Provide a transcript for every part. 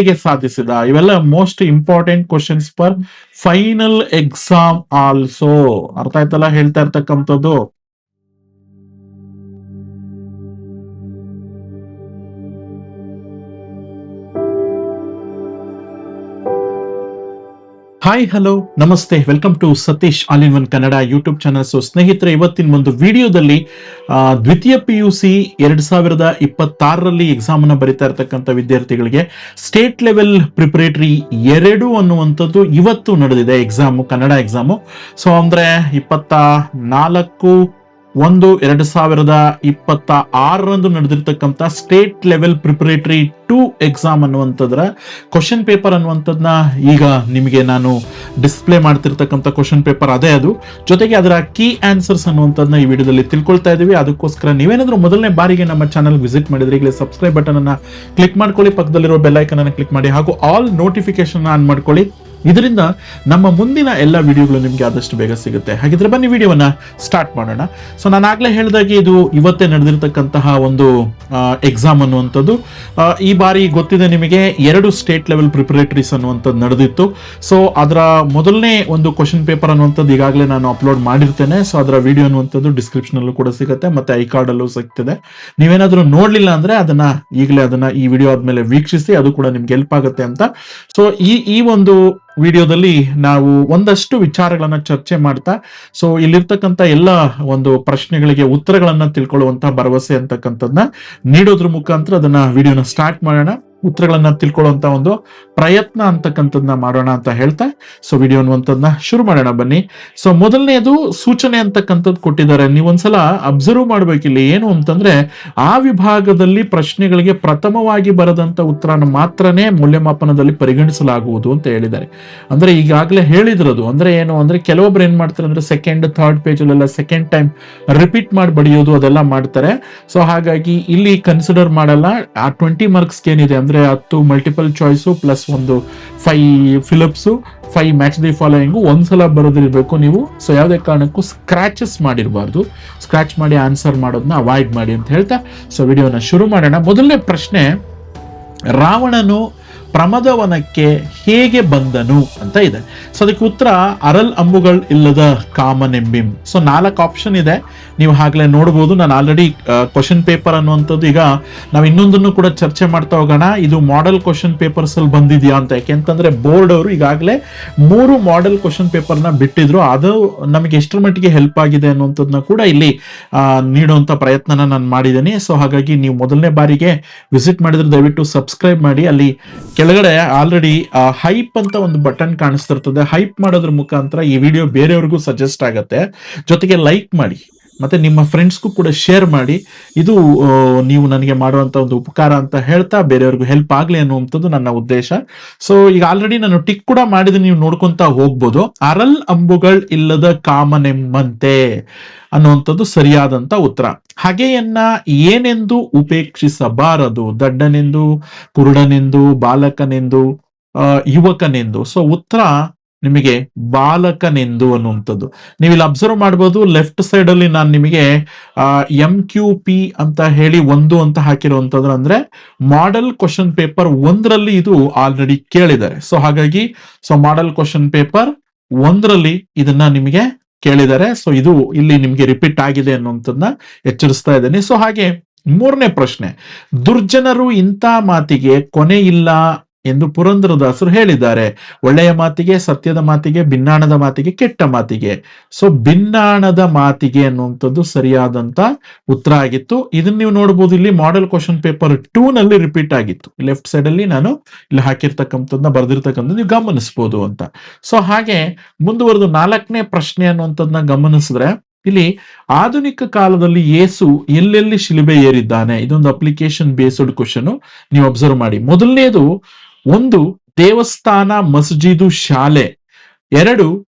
ಹೇಗೆ ಸಾಧಿಸಿದ? ಇವೆಲ್ಲ most important questions for final exam also. ಅರ್ಥ ಆಯ್ತಲ್ಲ ಹೇಳ್ತಾ ಇರ್ತಕ್ಕಂಥದ್ದು? ಹಾಯ್, ಹಲೋ, ನಮಸ್ತೆ, welcome to Satish all in one Kannada YouTube channel. So ಸ್ನೇಹಿತರೆ, ಇವತ್ತಿನ ಒಂದು ವಿಡಿಯೋದಲ್ಲಿ ದ್ವಿತೀಯ PUC 2026ರಲ್ಲಿ ಎಕ್ಸಾಮ್ ಅನ್ನು ಬರೀತಾ ಇರತಕ್ಕಂಥ ವಿದ್ಯಾರ್ಥಿಗಳಿಗೆ ಸ್ಟೇಟ್ ಲೆವೆಲ್ ಪ್ರಿಪರೇಟರಿ 2 ಅನ್ನುವಂಥದ್ದು ಇವತ್ತು ನಡೆದಿದೆ ಎಕ್ಸಾಮು, ಕನ್ನಡ ಎಕ್ಸಾಮು. ಸೊ ಅಂದ್ರೆ 24/1/2026 ನಡೆದಿರ್ತಕ್ಕಂಥ ಸ್ಟೇಟ್ ಲೆವೆಲ್ ಪ್ರಿಪರೇಟರಿ 2 ಎಕ್ಸಾಮ್ ಅನ್ನುವಂಥದ್ರ ಕ್ವಶನ್ ಪೇಪರ್ ಅನ್ನುವಂಥದ್ದನ್ನ ಈಗ ನಿಮಗೆ ನಾನು ಡಿಸ್ಪ್ಲೇ ಮಾಡ್ತಿರ್ತಕ್ಕಂಥ ಕ್ವಶನ್ ಪೇಪರ್ ಅದೇ ಅದು. ಜೊತೆಗೆ ಅದರ ಕೀ ಆನ್ಸರ್ಸ್ ಅನ್ನುವಂಥದ್ದನ್ನ ಈ ವಿಡಿಯೋದಲ್ಲಿ ತಿಳ್ಕೊಳ್ತಾ ಇದೀವಿ. ಅದಕ್ಕೋಸ್ಕರ ನೀವೇನಾದ್ರೂ ಮೊದಲನೇ ಬಾರಿಗೆ ನಮ್ಮ ಚಾನಲ್ ವಿಸಿಟ್ ಮಾಡಿದ್ರೆ ಈಗಲೇ ಸಬ್ಸ್ಕ್ರೈಬ್ ಬಟನ್ ಅನ್ನ ಕ್ಲಿಕ್ ಮಾಡ್ಕೊಳ್ಳಿ, ಪಕ್ಕದಲ್ಲಿರೋ ಬೆಲ್ ಐಕನ್ ಅನ್ನು ಕ್ಲಿಕ್ ಮಾಡಿ, ಹಾಗೂ ಆಲ್ ನೋಟಿಫಿಕೇಶನ್ ಆನ್ ಮಾಡ್ಕೊಳ್ಳಿ. ಇದರಿಂದ ನಮ್ಮ ಮುಂದಿನ ಎಲ್ಲ ವಿಡಿಯೋಗಳು ನಿಮಗೆ ಆದಷ್ಟು ಬೇಗ ಸಿಗುತ್ತೆ. ಹಾಗಿದ್ರೆ ಬನ್ನಿ ವಿಡಿಯೋವನ್ನ ಸ್ಟಾರ್ಟ್ ಮಾಡೋಣ. ಸೊ ನಾನು ಆಗ್ಲೇ ಹೇಳಿದಾಗೆ ಇದು ಇವತ್ತೇ ನಡೆದಿರ್ತಕ್ಕಂತಹ ಒಂದು ಎಕ್ಸಾಮ್ ಅನ್ನುವಂಥದ್ದು. ಈ ಬಾರಿ ಗೊತ್ತಿದೆ ನಿಮಗೆ 2 ಸ್ಟೇಟ್ ಲೆವೆಲ್ ಪ್ರಿಪರೇಟರೀಸ್ ಅನ್ನುವಂಥದ್ದು ನಡೆದಿತ್ತು. ಸೊ ಅದರ ಮೊದಲನೇ ಒಂದು ಕ್ವಶನ್ ಪೇಪರ್ ಅನ್ನುವಂಥದ್ದು ಈಗಾಗಲೇ ನಾನು ಅಪ್ಲೋಡ್ ಮಾಡಿರ್ತೇನೆ. ಸೊ ಅದರ ವಿಡಿಯೋ ಅನ್ನುವಂಥದ್ದು ಡಿಸ್ಕ್ರಿಪ್ಷನ್ ಅಲ್ಲೂ ಕೂಡ ಸಿಗುತ್ತೆ, ಮತ್ತೆ ಐ ಕಾರ್ಡ್ ಅಲ್ಲೂ ಸಿಗ್ತದೆ. ನೀವೇನಾದ್ರೂ ನೋಡ್ಲಿಲ್ಲ ಅಂದ್ರೆ ಅದನ್ನ ಈ ವಿಡಿಯೋ ಆದ್ಮೇಲೆ ವೀಕ್ಷಿಸಿ, ಅದು ಕೂಡ ನಿಮ್ಗೆ ಹೆಲ್ಪ್ ಆಗುತ್ತೆ ಅಂತ. ಸೊ ಈ ಒಂದು ವಿಡಿಯೋದಲ್ಲಿ ನಾವು ಒಂದಷ್ಟು ವಿಚಾರಗಳನ್ನ ಚರ್ಚೆ ಮಾಡ್ತಾ, ಸೊ ಇಲ್ಲಿರ್ತಕ್ಕಂಥ ಎಲ್ಲ ಒಂದು ಪ್ರಶ್ನೆಗಳಿಗೆ ಉತ್ತರಗಳನ್ನ ತಿಳ್ಕೊಳ್ಳುವಂತಹ ಭರವಸೆ ಅಂತಕ್ಕಂಥದ್ದನ್ನ ನೀಡೋದ್ರ ಮುಖಾಂತರ ಅದನ್ನ ವಿಡಿಯೋನ ಸ್ಟಾರ್ಟ್ ಮಾಡೋಣ. ಉತ್ತರಗಳನ್ನ ತಿಳ್ಕೊಳ್ಳುವಂತ ಒಂದು ಪ್ರಯತ್ನ ಅಂತಕ್ಕಂಥದ್ದನ್ನ ಮಾಡೋಣ ಅಂತ ಹೇಳ್ತಾ ಸೊ ವಿಡಿಯೋ ಅನ್ನುವಂಥದ್ದನ್ನ ಶುರು ಮಾಡೋಣ ಬನ್ನಿ. ಸೊ ಮೊದಲನೇದು ಸೂಚನೆ ಅಂತಕ್ಕಂಥದ್ದು ಕೊಟ್ಟಿದ್ದಾರೆ. ನೀವೊಂದ್ಸಲ ಅಬ್ಸರ್ವ್ ಮಾಡ್ಬೇಕಿಲ್ಲಿ ಏನು ಅಂತಂದ್ರೆ, ಆ ವಿಭಾಗದಲ್ಲಿ ಪ್ರಶ್ನೆಗಳಿಗೆ ಪ್ರಥಮವಾಗಿ ಬರದಂತ ಉತ್ತರನ ಮಾತ್ರನೇ ಮೌಲ್ಯಮಾಪನದಲ್ಲಿ ಪರಿಗಣಿಸಲಾಗುವುದು ಅಂತ ಹೇಳಿದ್ದಾರೆ. ಅಂದ್ರೆ ಈಗಾಗಲೇ ಹೇಳಿದ್ರದು. ಅಂದ್ರೆ ಏನು ಅಂದ್ರೆ, ಕೆಲವೊಬ್ರು ಏನ್ ಮಾಡ್ತಾರೆ ಅಂದ್ರೆ ಸೆಕೆಂಡ್ ಥರ್ಡ್ ಪೇಜ್ ಅಲ್ಲೆಲ್ಲ ಸೆಕೆಂಡ್ ಟೈಮ್ ರಿಪೀಟ್ ಮಾಡಿ ಬಡಿಯೋದು ಅದೆಲ್ಲ ಮಾಡ್ತಾರೆ. ಸೊ ಹಾಗಾಗಿ ಇಲ್ಲಿ ಕನ್ಸಿಡರ್ ಮಾಡಲ್ಲ. ಆ 20 ಮಾರ್ಕ್ಸ್ ಏನಿದೆ ಅಂದ್ರೆ 10 ಮಲ್ಟಿಪಲ್ ಚಾಯ್ಸು ಪ್ಲಸ್ ಒಂದು 5 ಫಿಲಿಪ್ಸು 5 ಮ್ಯಾಚ್ ದಿ ಫಾಲೋಯಿಂಗು ಒಂದ್ಸಲ ಬರೋದಿರ್ಬೇಕು ನೀವು. ಸೊ ಯಾವುದೇ ಕಾರಣಕ್ಕೂ ಸ್ಕ್ರಾಚಸ್ ಮಾಡಿರಬಾರ್ದು. ಸ್ಕ್ರಾಚ್ ಮಾಡಿ ಆನ್ಸರ್ ಮಾಡೋದನ್ನ ಅವಾಯ್ಡ್ ಮಾಡಿ ಅಂತ ಹೇಳ್ತಾ ಸೊ ವಿಡಿಯೋನ ಶುರು ಮಾಡೋಣ. ಮೊದಲನೇ ಪ್ರಶ್ನೆ, ರಾವಣನು ಪ್ರಮದವನಕ್ಕೆ ಹೇಗೆ ಬಂದನು ಅಂತ ಇದೆ. ಸೊ ಅದಕ್ಕೆ ಉತ್ತರ ಅರಲ್ ಅಂಬುಗಳು ಇಲ್ಲದ ಕಾಮನೆಂಬಿಂ. ಸೊ 4 ಆಪ್ಷನ್ ಇದೆ, ನೀವು ಆಗ್ಲೇ ನೋಡಬಹುದು. ನಾನು ಆಲ್ರೆಡಿ ಕ್ವಶನ್ ಪೇಪರ್ ಅನ್ನುವಂಥದ್ದು ಈಗ ನಾವು ಇನ್ನೊಂದನ್ನು ಕೂಡ ಚರ್ಚೆ ಮಾಡ್ತಾ ಹೋಗೋಣ. ಇದು ಮಾಡೆಲ್ ಕ್ವಶನ್ ಪೇಪರ್ಸ್ ಅಲ್ಲಿ ಬಂದಿದ್ಯಾ ಅಂತ. ಯಾಕೆಂತಂದ್ರೆ ಬೋರ್ಡ್ ಅವರು ಈಗಾಗಲೇ 3 ಮಾಡೆಲ್ ಕ್ವಶನ್ ಪೇಪರ್ನ ಬಿಟ್ಟಿದ್ರು. ಅದು ನಮಗೆ ಎಷ್ಟರ ಮಟ್ಟಿಗೆ ಹೆಲ್ಪ್ ಆಗಿದೆ ಅನ್ನುವಂಥದ್ದನ್ನ ಕೂಡ ಇಲ್ಲಿ ನೀಡುವಂತ ಪ್ರಯತ್ನನ ನಾನು ಮಾಡಿದ್ದೀನಿ. ಸೊ ಹಾಗಾಗಿ ನೀವು ಮೊದಲನೇ ಬಾರಿಗೆ ವಿಸಿಟ್ ಮಾಡಿದ್ರೆ ದಯವಿಟ್ಟು ಸಬ್ಸ್ಕ್ರೈಬ್ ಮಾಡಿ. ಅಲ್ಲಿ ಕೆಳಗಡೆ ಆಲ್ರೆಡಿ ಹೈಪ್ ಅಂತ ಒಂದು ಬಟನ್ ಕಾಣಿಸ್ತಿರ್ತದೆ. ಹೈಪ್ ಮಾಡೋದ್ರ ಮುಖಾಂತರ ಈ ವಿಡಿಯೋ ಬೇರೆಯವ್ರಿಗೂ ಸಜೆಸ್ಟ್ ಆಗುತ್ತೆ. ಜೊತೆಗೆ ಲೈಕ್ ಮಾಡಿ, ಮತ್ತೆ ನಿಮ್ಮ ಫ್ರೆಂಡ್ಸ್ಗೂ ಕೂಡ ಶೇರ್ ಮಾಡಿ. ಇದು ನೀವು ನನಗೆ ಮಾಡುವಂತ ಒಂದು ಉಪಕಾರ ಅಂತ ಹೇಳ್ತಾ ಬೇರೆಯವ್ರಿಗೂ ಹೆಲ್ಪ್ ಆಗ್ಲಿ ಅನ್ನುವಂಥದ್ದು ನನ್ನ ಉದ್ದೇಶ. ಸೊ ಈಗ ಆಲ್ರೆಡಿ ನಾನು ಟಿಕ್ ಕೂಡ ಮಾಡಿದ್ರೆ ನೀವು ನೋಡ್ಕೊಂತ ಹೋಗ್ಬೋದು. ಅರಲ್ ಅಂಬುಗಳ್ ಇಲ್ಲದ ಕಾಮನೆಂಬಂತೆ ಅನ್ನುವಂಥದ್ದು ಸರಿಯಾದಂತ ಉತ್ತರ. ಹಗೆಯನ್ನ ಏನೆಂದು ಉಪೇಕ್ಷಿಸಬಾರದು? ದಡ್ಡನೆಂದು, ಕುರುಡನೆಂದು, ಬಾಲಕನೆಂದು, ಯುವಕನೆಂದು. ಸೊ ಉತ್ತರ ನಿಮಗೆ ಬಾಲಕನೆಂದು ಅನ್ನುವಂಥದ್ದು. ನೀವು ಇಲ್ಲಿ ಅಬ್ಸರ್ವ್ ಮಾಡಬಹುದು, ಲೆಫ್ಟ್ ಸೈಡ್ ಅಲ್ಲಿ ನಾನು ನಿಮಗೆ MQP ಅಂತ ಹೇಳಿ 1 ಅಂತ ಹಾಕಿರುವಂತದ್ದು. ಅಂದ್ರೆ ಮಾಡೆಲ್ ಕ್ವಶನ್ ಪೇಪರ್ 1ರಲ್ಲಿ ಇದು ಆಲ್ರೆಡಿ ಕೇಳಿದ್ದಾರೆ. ಸೊ ಹಾಗಾಗಿ ಮಾಡೆಲ್ ಕ್ವಶನ್ ಪೇಪರ್ 1ರಲ್ಲಿ ಇದನ್ನ ನಿಮಗೆ ಕೇಳಿದ್ದಾರೆ. ಸೊ ಇದು ಇಲ್ಲಿ ನಿಮ್ಗೆ ರಿಪೀಟ್ ಆಗಿದೆ ಅನ್ನುವಂಥದ್ದನ್ನ ಎಚ್ಚರಿಸ್ತಾ ಇದ್ದೇನೆ. ಸೊ ಹಾಗೆ 3ನೇ ಪ್ರಶ್ನೆ, ದುರ್ಜನರು ಇಂಥ ಮಾತಿಗೆ ಕೊನೆ ಇಲ್ಲ ಎಂದು ಪುರಂದರದಾಸರು ಹೇಳಿದ್ದಾರೆ. ಒಳ್ಳೆಯ ಮಾತಿಗೆ, ಸತ್ಯದ ಮಾತಿಗೆ, ಭಿನ್ನಾಣದ ಮಾತಿಗೆ, ಕೆಟ್ಟ ಮಾತಿಗೆ. ಸೊ ಭಿನ್ನಾಣದ ಮಾತಿಗೆ ಅನ್ನುವಂಥದ್ದು ಸರಿಯಾದಂತ ಉತ್ತರ ಆಗಿತ್ತು. ಇದನ್ನ ನೀವು ನೋಡಬಹುದು, ಇಲ್ಲಿ ಮಾಡೆಲ್ ಕ್ವಶನ್ ಪೇಪರ್ 2ನಲ್ಲಿ ರಿಪೀಟ್ ಆಗಿತ್ತು. ಲೆಫ್ಟ್ ಸೈಡ್ ಅಲ್ಲಿ ನಾನು ಇಲ್ಲಿ ಹಾಕಿರ್ತಕ್ಕಂಥದ್ದನ್ನ ಬರೆದಿರ್ತಕ್ಕಂಥದ್ದು ನೀವು ಗಮನಿಸಬಹುದು ಅಂತ. ಸೊ ಹಾಗೆ ಮುಂದುವರೆದು 4ನೇ ಪ್ರಶ್ನೆ ಅನ್ನುವಂಥದ್ದನ್ನ ಗಮನಿಸಿದ್ರೆ, ಇಲ್ಲಿ ಆಧುನಿಕ ಕಾಲದಲ್ಲಿ ಯೇಸು ಎಲ್ಲೆಲ್ಲಿ ಶಿಲುಬೆ ಏರಿದ್ದಾನೆ? ಇದೊಂದು ಅಪ್ಲಿಕೇಶನ್ ಬೇಸ್ಡ್ ಕ್ವಶನ್. ನೀವು ಅಬ್ಸರ್ವ್ ಮಾಡಿ. ಮೊದಲನೇದು, 1 ದೇವಸ್ಥಾನ, ಮಸ್ಜಿದು, ಶಾಲೆ. 2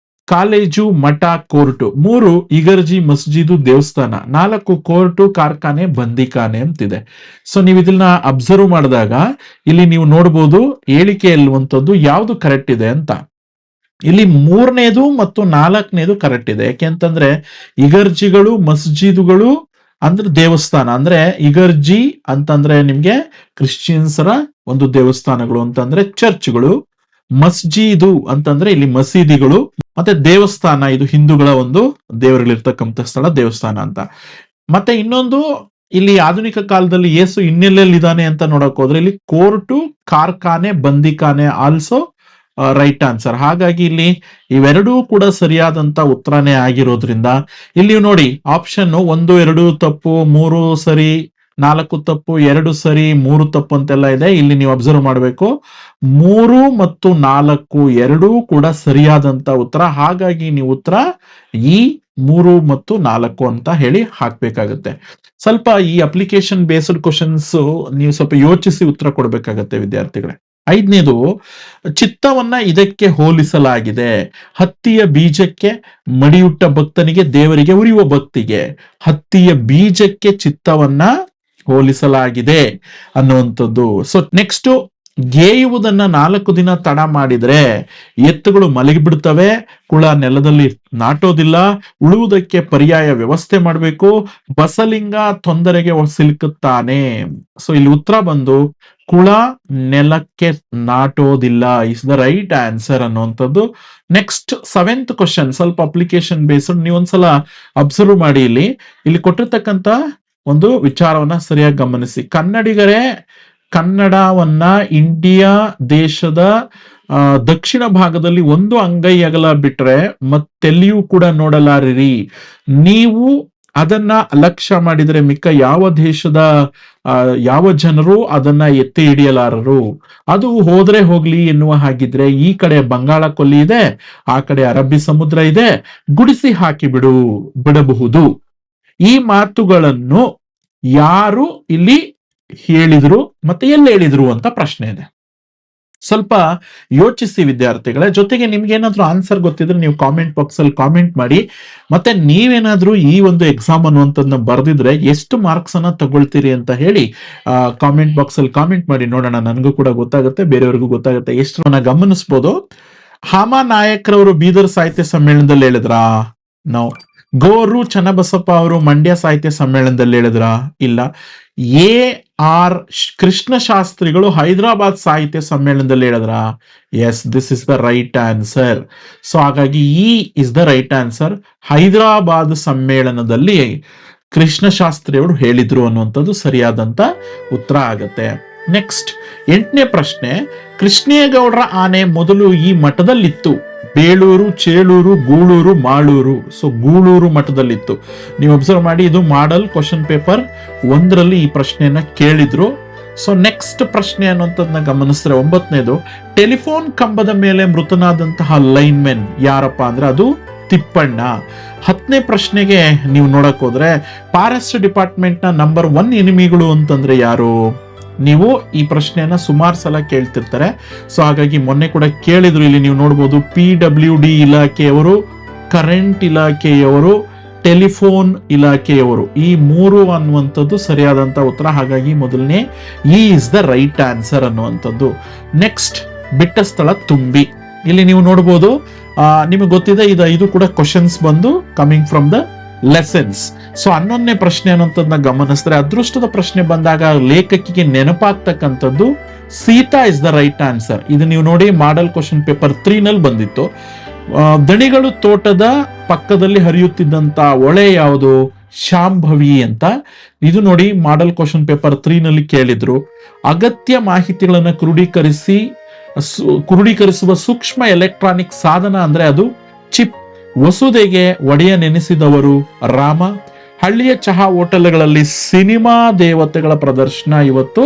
ಕಾಲೇಜು, ಮಠ, ಕೋರ್ಟು. 3 ಇಗರ್ಜಿ, ಮಸ್ಜಿದು, ದೇವಸ್ಥಾನ. 4 ಕೋರ್ಟು, ಕಾರ್ಖಾನೆ, ಬಂದಿಖಾನೆ ಅಂತಿದೆ. ಸೊ ನೀವು ಇದನ್ನ ಅಬ್ಸರ್ವ್ ಮಾಡಿದಾಗ ಇಲ್ಲಿ ನೀವು ನೋಡ್ಬೋದು ಹೇಳಿಕೆಯಲ್ಲುವಂಥದ್ದು ಯಾವುದು ಕರೆಕ್ಟ್ ಇದೆ ಅಂತ. ಇಲ್ಲಿ 3ನೇದು ಮತ್ತು 4ನೇದು ಕರೆಕ್ಟ್ ಇದೆ. ಯಾಕೆಂತಂದ್ರೆ ಇಗರ್ಜಿಗಳು, ಮಸ್ಜಿದುಗಳು ಅಂದ್ರೆ ದೇವಸ್ಥಾನ, ಅಂದ್ರೆ ಇಗರ್ಜಿ ಅಂತಂದ್ರೆ ನಿಮ್ಗೆ ಕ್ರಿಶ್ಚಿಯನ್ಸರ ಒಂದು ದೇವಸ್ಥಾನಗಳು ಅಂತಂದ್ರೆ ಚರ್ಚ್ಗಳು, ಮಸ್ಜಿದು ಅಂತಂದ್ರೆ ಇಲ್ಲಿ ಮಸೀದಿಗಳು, ಮತ್ತೆ ದೇವಸ್ಥಾನ ಇದು ಹಿಂದೂಗಳ ಒಂದು ದೇವರುಗಳಿರ್ತಕ್ಕಂಥ ಸ್ಥಳ ದೇವಸ್ಥಾನ ಅಂತ. ಮತ್ತೆ ಇನ್ನೊಂದು ಇಲ್ಲಿ ಆಧುನಿಕ ಕಾಲದಲ್ಲಿ ಯೇಸು ಇನ್ನೆಲ್ಲೆಲ್ಲಿದ್ದಾನೆ ಅಂತ ನೋಡಕ್ ಹೋದ್ರೆ ಇಲ್ಲಿ ಕೋರ್ಟು, ಕಾರ್ಖಾನೆ, ಬಂದಿಖಾನೆ ಆಲ್ಸೋ ರೈಟ್ ಆನ್ಸರ್. ಹಾಗಾಗಿ ಇಲ್ಲಿ ಇವೆರಡೂ ಕೂಡ ಸರಿಯಾದಂತ ಉತ್ತರನೇ ಆಗಿರೋದ್ರಿಂದ ಇಲ್ಲಿ ನೋಡಿ ಆಪ್ಷನ್ 1, 2 ತಪ್ಪು, 3 ಸರಿ, 4 ತಪ್ಪು, 2 ಸರಿ, 3 ತಪ್ಪು ಅಂತೆಲ್ಲ ಇದೆ. ಇಲ್ಲಿ ನೀವು ಅಬ್ಸರ್ವ್ ಮಾಡಬೇಕು 3 ಮತ್ತು 4 ಎರಡೂ ಕೂಡ ಸರಿಯಾದಂತ ಉತ್ತರ. ಹಾಗಾಗಿ ನೀವು ಉತ್ತರ ಈ 3 ಮತ್ತು 4 ಅಂತ ಹೇಳಿ ಹಾಕ್ಬೇಕಾಗತ್ತೆ. ಸ್ವಲ್ಪ ಈ ಅಪ್ಲಿಕೇಶನ್ ಬೇಸ್ಡ್ ಕ್ವಶನ್ಸ್ ನೀವು ಸ್ವಲ್ಪ ಯೋಚಿಸಿ ಉತ್ತರ ಕೊಡ್ಬೇಕಾಗತ್ತೆ ವಿದ್ಯಾರ್ಥಿಗಳೇ. 5ನೇದು, ಚಿತ್ತವನ್ನ ಇದಕ್ಕೆ ಹೋಲಿಸಲಾಗಿದೆ. ಹತ್ತಿಯ ಬೀಜಕ್ಕೆ ಮಡಿಯುಟ್ಟ ಭಕ್ತನಿಗೆ, ದೇವರಿಗೆ ಉರಿಯುವ ಭಕ್ತಿಗೆ. ಹತ್ತಿಯ ಬೀಜಕ್ಕೆ ಚಿತ್ತವನ್ನ ಹೋಲಿಸಲಾಗಿದೆ ಅನ್ನುವಂಥದ್ದು. ಸೊ ನೆಕ್ಸ್ಟ್, ಗೇಯುವುದನ್ನ 4 ದಿನ ತಡ ಮಾಡಿದ್ರೆ ಎತ್ತುಗಳು ಮಲಗಿಬಿಡ್ತವೆ, ಕುಳ ನೆಲದಲ್ಲಿ ನಾಟೋದಿಲ್ಲ, ಉಳುವುದಕ್ಕೆ ಪರ್ಯಾಯ ವ್ಯವಸ್ಥೆ ಮಾಡಬೇಕು, ಬಸಲಿಂಗ ತೊಂದರೆಗೆ ಸಿಲುಕುತ್ತಾನೆ. ಸೊ ಇಲ್ಲಿ ಉತ್ತರ ಬಂದು ಕುಳ ನೆಲಕ್ಕೆ ನಾಟೋದಿಲ್ಲ ಇಸ್ ದ ರೈಟ್ ಆನ್ಸರ್ ಅನ್ನುವಂಥದ್ದು. ನೆಕ್ಸ್ಟ್ 7th ಕ್ವಶನ್ ಸ್ವಲ್ಪ ಅಪ್ಲಿಕೇಶನ್ ಬೇಸ್ಡ್, ನೀವು ಒಂದ್ಸಲ ಅಬ್ಸರ್ವ್ ಮಾಡಿ. ಇಲ್ಲಿ ಕೊಟ್ಟಿರ್ತಕ್ಕಂಥ ಒಂದು ವಿಚಾರವನ್ನ ಸರಿಯಾಗಿ ಗಮನಿಸಿ. ಕನ್ನಡಿಗರೇ ಕನ್ನಡವನ್ನ ಇಂಡಿಯಾ ದೇಶದ ದಕ್ಷಿಣ ಭಾಗದಲ್ಲಿ 1 ಅಂಗೈ ಅಗಲ ಬಿಟ್ರೆ ಮತ್ತೆಲ್ಲಿಯೂ ಕೂಡ ನೋಡಲಾರಿರಿ. ನೀವು ಅದನ್ನ ಅಲಕ್ಷ್ಯ ಮಾಡಿದರೆ ಮಿಕ್ಕ ಯಾವ ದೇಶದ ಯಾವ ಜನರು ಅದನ್ನ ಎತ್ತಿ ಹಿಡಿಯಲಾರರು. ಅದು ಹೋದ್ರೆ ಹೋಗ್ಲಿ ಎನ್ನುವ ಹಾಗಿದ್ರೆ ಈ ಕಡೆ ಬಂಗಾಳ ಕೊಲ್ಲಿ ಇದೆ, ಆ ಕಡೆ ಅರಬ್ಬಿ ಸಮುದ್ರ ಇದೆ, ಗುಡಿಸಿ ಹಾಕಿ ಬಿಡಬಹುದು. ಈ ಮಾತುಗಳನ್ನು ಯಾರು ಇಲ್ಲಿ ಹೇಳಿದ್ರು ಮತ್ತೆ ಎಲ್ಲಿ ಹೇಳಿದ್ರು ಅಂತ ಪ್ರಶ್ನೆ ಇದೆ. ಸ್ವಲ್ಪ ಯೋಚಿಸಿ ವಿದ್ಯಾರ್ಥಿಗಳೇ. ಜೊತೆಗೆ ನಿಮ್ಗೆ ಏನಾದ್ರೂ ಆನ್ಸರ್ ಗೊತ್ತಿದ್ರೆ ನೀವು ಕಾಮೆಂಟ್ ಬಾಕ್ಸ್ ಅಲ್ಲಿ ಕಾಮೆಂಟ್ ಮಾಡಿ. ಮತ್ತೆ ನೀವೇನಾದ್ರೂ ಈ ಒಂದು ಎಕ್ಸಾಮ್ ಅನ್ನುವಂಥದ್ದನ್ನ ಬರ್ದಿದ್ರೆ ಎಷ್ಟು ಮಾರ್ಕ್ಸ್ ಅನ್ನ ತಗೊಳ್ತೀರಿ ಅಂತ ಹೇಳಿ ಕಾಮೆಂಟ್ ಬಾಕ್ಸ್ ಅಲ್ಲಿ ಕಾಮೆಂಟ್ ಮಾಡಿ ನೋಡೋಣ. ನನಗೂ ಕೂಡ ಗೊತ್ತಾಗುತ್ತೆ, ಬೇರೆಯವ್ರಿಗೂ ಗೊತ್ತಾಗುತ್ತೆ. ಎಷ್ಟು ಗಮನಿಸ್ಬೋದು. ಹಾಮ ನಾಯಕರವರು ಬೀದರ್ ಸಾಹಿತ್ಯ ಸಮ್ಮೇಳನದಲ್ಲಿ ಹೇಳಿದ್ರಾ? ನೋ. ಗೋರು ಚನ್ನಬಸಪ್ಪ ಅವರು ಮಂಡ್ಯ ಸಾಹಿತ್ಯ ಸಮ್ಮೇಳನದಲ್ಲಿ ಹೇಳಿದ್ರ? ಇಲ್ಲ. AR ಕೃಷ್ಣ ಶಾಸ್ತ್ರಿಗಳು ಹೈದರಾಬಾದ್ ಸಾಹಿತ್ಯ ಸಮ್ಮೇಳನದಲ್ಲಿ ಹೇಳಿದ್ರ? Yes, this is the right answer. So ಹಾಗಾಗಿ is the right answer. Hyderabad ಸಮ್ಮೇಳನದಲ್ಲಿ ಕೃಷ್ಣ ಶಾಸ್ತ್ರಿ ಅವರು ಹೇಳಿದ್ರು ಅನ್ನುವಂಥದ್ದು ಸರಿಯಾದಂತ ಉತ್ತರ ಆಗತ್ತೆ. ನೆಕ್ಸ್ಟ್ 8ನೇ ಪ್ರಶ್ನೆ, ಕೃಷ್ಣೇಗೌಡರ ಆನೆ ಮೊದಲು ಈ ಮಠದಲ್ಲಿತ್ತು. ಬೇಳೂರು, ಚೇಳೂರು, ಗೂಳೂರು, ಮಾಳೂರು. ಸೊ ಗೂಳೂರು ಮಠದಲ್ಲಿತ್ತು. ನೀವು ಅಬ್ಸರ್ವ್ ಮಾಡಿ, ಇದು ಮಾಡೆಲ್ ಕ್ವಶನ್ ಪೇಪರ್ 1ರಲ್ಲಿ ಈ ಪ್ರಶ್ನೆಯನ್ನ ಕೇಳಿದ್ರು. ಸೊ ನೆಕ್ಸ್ಟ್ ಪ್ರಶ್ನೆ ಅನ್ನುವಂಥದ್ದನ್ನ ಗಮನಿಸಿದ್ರೆ 9ನೇದು, ಟೆಲಿಫೋನ್ ಕಂಬದ ಮೇಲೆ ಮೃತನಾದಂತಹ ಲೈನ್ಮೆನ್ ಯಾರಪ್ಪ ಅಂದ್ರೆ ಅದು ತಿಪ್ಪಣ್ಣ. 10ನೇ ಪ್ರಶ್ನೆಗೆ ನೀವು ನೋಡಕ್ ಹೋದ್ರೆ ಫಾರೆಸ್ಟ್ ಡಿಪಾರ್ಟ್ಮೆಂಟ್ ನ ನಂಬರ್ 1 ಎನಿಮಿಗಳು ಅಂತಂದ್ರೆ ಯಾರು? ನೀವು ಈ ಪ್ರಶ್ನೆಯನ್ನ ಸುಮಾರು ಸಲ ಕೇಳ್ತಿರ್ತಾರೆ. ಸೊ ಹಾಗಾಗಿ ಮೊನ್ನೆ ಕೂಡ ಕೇಳಿದ್ರು. ಇಲ್ಲಿ ನೀವು ನೋಡ್ಬೋದು PWD ಇಲಾಖೆಯವರು, ಕರೆಂಟ್ ಇಲಾಖೆಯವರು, ಟೆಲಿಫೋನ್ ಇಲಾಖೆಯವರು, ಈ 3 ಅನ್ನುವಂಥದ್ದು ಸರಿಯಾದಂತ ಉತ್ತರ. ಹಾಗಾಗಿ ಮೊದಲನೇ ಇಸ್ ದ ರೈಟ್ ಆನ್ಸರ್ ಅನ್ನುವಂಥದ್ದು. ನೆಕ್ಸ್ಟ್, ಬಿಟ್ಟ ಸ್ಥಳ ತುಂಬಿ. ಇಲ್ಲಿ ನೀವು ನೋಡ್ಬೋದು, ನಿಮಗೆ ಗೊತ್ತಿದೆ ಇದು ಕೂಡ ಕ್ವಶನ್ಸ್ ಬಂದು coming from the lessons. So 11ನೇ ಪ್ರಶ್ನೆ ಅನ್ನುವಂಥದ್ದನ್ನ ಗಮನಿಸಿದ್ರೆ ಅದೃಷ್ಟದ ಪ್ರಶ್ನೆ ಬಂದಾಗ ಲೇಖಕಿಗೆ ನೆನಪಾಗ್ತಕ್ಕಂಥದ್ದು Sita is the right answer. ಇದು ನೀವು ನೋಡಿ ಮಾಡೆಲ್ ಕ್ವಶನ್ ಪೇಪರ್ 3ನಲ್ಲಿ ಬಂದಿತ್ತು. ದಣಿಗಳು ತೋಟದ ಪಕ್ಕದಲ್ಲಿ ಹರಿಯುತ್ತಿದ್ದಂತ ಹೊಳೆ ಯಾವುದು? ಶಾಂಭವಿ ಅಂತ. ಇದು ನೋಡಿ ಮಾಡೆಲ್ ಕ್ವಶನ್ ಪೇಪರ್ 3ನಲ್ಲಿ ಕೇಳಿದ್ರು. ಅಗತ್ಯ ಮಾಹಿತಿಗಳನ್ನ ಕ್ರೋಢೀಕರಿಸುವ ಸೂಕ್ಷ್ಮ ಎಲೆಕ್ಟ್ರಾನಿಕ್ ಸಾಧನ ಅಂದ್ರೆ ಅದು ಚಿಪ್. ವಸುದೆಗೆ ಒಡೆಯ ನೆನೆಸಿದವರು ರಾಮ. ಹಳ್ಳಿಯ ಚಹಾ ಹೋಟೆಲ್ಗಳಲ್ಲಿ ಸಿನಿಮಾ ದೇವತೆಗಳ ಪ್ರದರ್ಶನ ಇವತ್ತು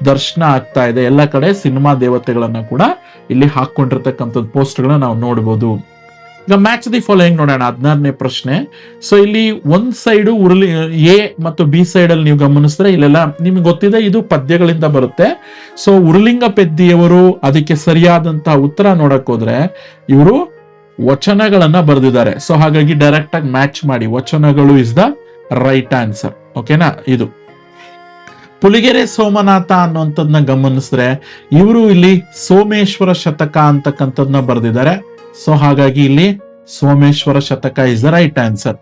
ದರ್ಶನ ಆಗ್ತಾ ಇದೆ. ಎಲ್ಲ ಕಡೆ ಸಿನಿಮಾ ದೇವತೆಗಳನ್ನ ಕೂಡ ಇಲ್ಲಿ ಹಾಕೊಂಡಿರ್ತಕ್ಕಂಥದ್ದು ಪೋಸ್ಟ್ಗಳನ್ನ ನಾವು ನೋಡ್ಬೋದು. ಈಗ ಮ್ಯಾಚ್ ದಿ ಫಾಲೋಯಿಂಗ್ ನೋಡೋಣ. 16ನೇ ಪ್ರಶ್ನೆ. ಸೊ ಇಲ್ಲಿ ಒಂದ್ ಸೈಡು A ಮತ್ತು B ಸೈಡ್ ಅಲ್ಲಿ ನೀವು ಗಮನಿಸಿದ್ರೆ ಇಲ್ಲೆಲ್ಲ ನಿಮ್ಗೆ ಗೊತ್ತಿದೆ, ಇದು ಪದ್ಯಗಳಿಂದ ಬರುತ್ತೆ. ಸೊ ಉರುಲಿಂಗ ಪೆದ್ದಿಯವರು ಅದಕ್ಕೆ ಸರಿಯಾದಂತ ಉತ್ತರ ನೋಡಕ್ ಹೋದ್ರೆ ಇವರು ವಚನಗಳನ್ನ ಬರೆದಿದ್ದಾರೆ. ಸೊ ಹಾಗಾಗಿ ಡೈರೆಕ್ಟ್ ಆಗಿ ಮ್ಯಾಚ್ ಮಾಡಿ, ವಚನಗಳು ಇಸ್ ದ ರೈಟ್ ಆನ್ಸರ್. ಓಕೆನಾ? ಇದು ಪುಲಿಗೆರೆ ಸೋಮನಾಥ ಅನ್ನುವಂಥದ್ದನ್ನ ಗಮನಿಸಿದ್ರೆ ಇವರು ಇಲ್ಲಿ ಸೋಮೇಶ್ವರ ಶತಕ ಅಂತಕ್ಕಂಥದ್ನ ಬರೆದಿದ್ದಾರೆ. ಸೊ ಹಾಗಾಗಿ ಇಲ್ಲಿ ಸೋಮೇಶ್ವರ ಶತಕ ಇಸ್ ದ ರೈಟ್ ಆನ್ಸರ್.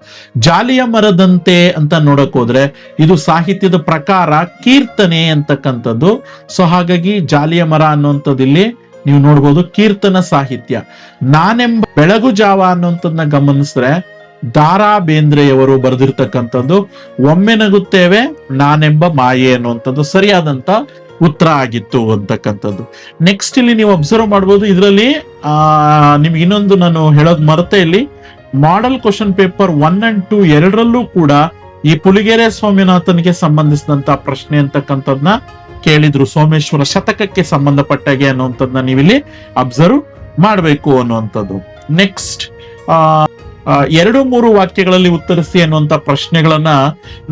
ಜಾಲಿಯ ಮರದಂತೆ ಅಂತ ನೋಡಕ್ ಹೋದ್ರೆ ಇದು ಸಾಹಿತ್ಯದ ಪ್ರಕಾರ ಕೀರ್ತನೆ ಅಂತಕ್ಕಂಥದ್ದು. ಸೊ ಹಾಗಾಗಿ ಜಾಲಿಯ ಮರ ಅನ್ನುವಂಥದ್ದು ಇಲ್ಲಿ ನೀವು ನೋಡ್ಬೋದು ಕೀರ್ತನ ಸಾಹಿತ್ಯ. ನಾನೆಂಬ ಬೆಳಗು ಜಾವ ಅನ್ನುವಂಥದ್ದನ್ನ ಗಮನಿಸಿದ್ರೆ ದಾರಾ ಬೇಂದ್ರೆಯವರು ಬರೆದಿರ್ತಕ್ಕಂಥದ್ದು. ಒಮ್ಮೆ ನಗುತ್ತೇವೆ ನಾನೆಂಬ ಮಾಯೆ ಅನ್ನುವಂಥದ್ದು ಸರಿಯಾದಂತ ಉತ್ತರ ಆಗಿತ್ತು ಅಂತಕ್ಕಂಥದ್ದು. ನೆಕ್ಸ್ಟ್ ಇಲ್ಲಿ ನೀವು ಅಬ್ಸರ್ವ್ ಮಾಡ್ಬೋದು, ಇದರಲ್ಲಿ ನಿಮ್ಗೆ ಇನ್ನೊಂದು ನಾನು ಹೇಳೋದು ಮರೆತೆ, ಇಲ್ಲಿ ಮಾಡೆಲ್ ಕ್ವಶನ್ ಪೇಪರ್ 1 and 2 ಎರಡರಲ್ಲೂ ಕೂಡ ಈ ಪುಲಿಗೆರೆ ಸ್ವಾಮಿನಾಥನ್ಗೆ ಸಂಬಂಧಿಸಿದಂತ ಪ್ರಶ್ನೆ ಅಂತಕ್ಕಂಥದ್ನ ಕೇಳಿದ್ರು, ಸೋಮೇಶ್ವರ ಶತಕಕ್ಕೆ ಸಂಬಂಧಪಟ್ಟಾಗೆ ಅನ್ನುವಂಥದ್ದನ್ನ ನೀವಿಲ್ಲಿ ಅಬ್ಸರ್ವ್ ಮಾಡಬೇಕು ಅನ್ನುವಂಥದ್ದು. ನೆಕ್ಸ್ಟ್ 2-3 ವಾಕ್ಯಗಳಲ್ಲಿ ಉತ್ತರಿಸಿ ಅನ್ನುವಂತ ಪ್ರಶ್ನೆಗಳನ್ನ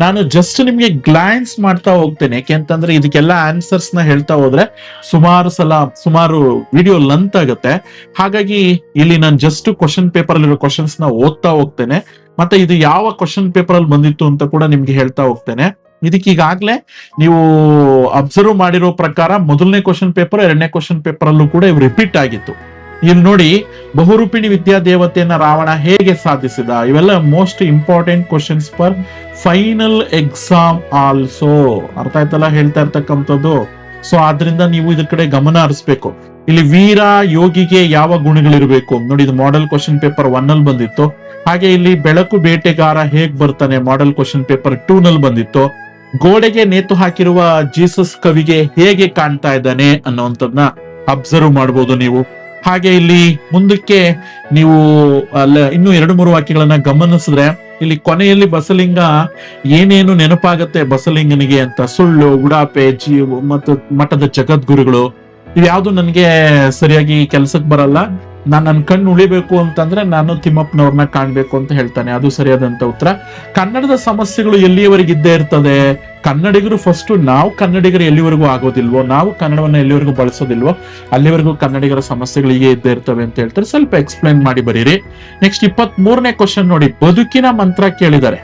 ನಾನು ಜಸ್ಟ್ ನಿಮ್ಗೆ ಗ್ಲಾನ್ಸ್ ಮಾಡ್ತಾ ಹೋಗ್ತೇನೆ. ಯಾಕೆಂತಂದ್ರೆ ಇದಕ್ಕೆಲ್ಲ ಆನ್ಸರ್ಸ್ ನ ಹೇಳ್ತಾ ಹೋದ್ರೆ ಸುಮಾರು ವಿಡಿಯೋ ಲೆಂತ್ ಆಗುತ್ತೆ. ಹಾಗಾಗಿ ಇಲ್ಲಿ ನಾನು ಜಸ್ಟ್ ಕ್ವಶನ್ ಪೇಪರ್ ಅಲ್ಲಿರೋ ಕ್ವಶನ್ಸ್ ನ ಓದ್ತಾ ಹೋಗ್ತೇನೆ, ಮತ್ತೆ ಇದು ಯಾವ ಕ್ವಶನ್ ಪೇಪರ್ ಅಲ್ಲಿ ಬಂದಿತ್ತು ಅಂತ ಕೂಡ ನಿಮ್ಗೆ ಹೇಳ್ತಾ ಹೋಗ್ತೇನೆ. ಇದಕ್ಕೆ ಈಗಾಗ್ಲೇ ನೀವು ಅಬ್ಸರ್ವ್ ಮಾಡಿರೋ ಪ್ರಕಾರ ಮೊದಲನೇ ಕ್ವಶನ್ ಪೇಪರ್ 2ನೇ ಕ್ವಶನ್ ಪೇಪರ್ ಅಲ್ಲೂ ಕೂಡ ಇವು ರಿಪೀಟ್ ಆಗಿತ್ತು. ಇಲ್ಲಿ ನೋಡಿ, ಬಹುರೂಪಿಣಿ ವಿದ್ಯಾದೇವತೆಯನ್ನ ರಾವಣ ಹೇಗೆ ಸಾಧಿಸಿದ, ಇವೆಲ್ಲ most important questions for final exam also. ಅರ್ಥ ಆಯ್ತಲ್ಲ ಹೇಳ್ತಾ ಇರ್ತಕ್ಕಂಥದ್ದು. ಸೊ ಆದ್ರಿಂದ ನೀವು ಇದ್ರ ಕಡೆ ಗಮನ ಹರಿಸ್ಬೇಕು. ಇಲ್ಲಿ ವೀರ ಯೋಗಿಗೆ ಯಾವ ಗುಣಗಳಿರ್ಬೇಕು ನೋಡಿ, ಇದು ಮಾಡೆಲ್ ಕ್ವಶನ್ ಪೇಪರ್ 1 ಅಲ್ಲಿ ಬಂದಿತ್ತು. ಹಾಗೆ ಇಲ್ಲಿ ಬೆಳಕು ಬೇಟೆಗಾರ ಹೇಗ್ ಬರ್ತಾನೆ ಮಾಡೆಲ್ ಕ್ವಶನ್ ಪೇಪರ್ 2 ನಲ್ಲಿ ಬಂದಿತ್ತು. ಗೋಡೆಗೆ ನೇತು ಹಾಕಿರುವ ಜೀಸಸ್ ಕವಿಗೆ ಹೇಗೆ ಕಾಣ್ತಾ ಇದ್ದಾನೆ ಅನ್ನುವಂಥದ್ನ ಅಬ್ಸರ್ವ್ ಮಾಡ್ಬೋದು ನೀವು. ಹಾಗೆ ಇಲ್ಲಿ ಮುಂದಕ್ಕೆ ನೀವು ಇನ್ನು 2-3 ವಾಕ್ಯಗಳನ್ನ ಗಮನಿಸಿದ್ರೆ ಇಲ್ಲಿ ಕೊನೆಯಲ್ಲಿ ಬಸಲಿಂಗ ಏನೇನು ನೆನಪಾಗತ್ತೆ ಬಸಲಿಂಗನಿಗೆ ಅಂತ, ಸುಳ್ಳು, ಉಡಾಪೆ, ಮತ್ತು ಮಠದ ಜಗದ್ಗುರುಗಳು, ಇವ್ಯಾವ್ದು ನನ್ಗೆ ಸರಿಯಾಗಿ ಕೆಲ್ಸಕ್ಕೆ ಬರಲ್ಲ, ನನ್ನ ಕಣ್ಣು ಉಳಿಬೇಕು ಅಂತಂದ್ರೆ ನಾನು ತಿಮ್ಮಪ್ಪನವ್ರನ್ನ ಕಾಣ್ಬೇಕು ಅಂತ ಹೇಳ್ತಾನೆ, ಅದು ಸರಿಯಾದಂತ ಉತ್ತರ. ಕನ್ನಡದ ಸಮಸ್ಯೆಗಳು ಎಲ್ಲಿಯವರೆಗೆ ಇದ್ದೇ ಇರ್ತದೆ, ಕನ್ನಡಿಗರು ಫಸ್ಟ್ ನಾವು ಕನ್ನಡಿಗರು ಎಲ್ಲಿವರೆಗೂ ಆಗೋದಿಲ್ವೋ, ನಾವು ಕನ್ನಡವನ್ನ ಎಲ್ಲಿವರೆಗೂ ಬಳಸೋದಿಲ್ವೋ ಅಲ್ಲಿವರೆಗೂ ಕನ್ನಡಿಗರ ಸಮಸ್ಯೆಗಳು ಹೀಗೆ ಇದ್ದೇ ಇರ್ತವೆ ಅಂತ ಹೇಳ್ತಾರೆ. ಸ್ವಲ್ಪ ಎಕ್ಸ್ಪ್ಲೈನ್ ಮಾಡಿ ಬರೀರಿ. ನೆಕ್ಸ್ಟ್ 23ನೇ ಕ್ವಶನ್ ನೋಡಿ, ಬದುಕಿನ ಮಂತ್ರ ಕೇಳಿದ್ದಾರೆ.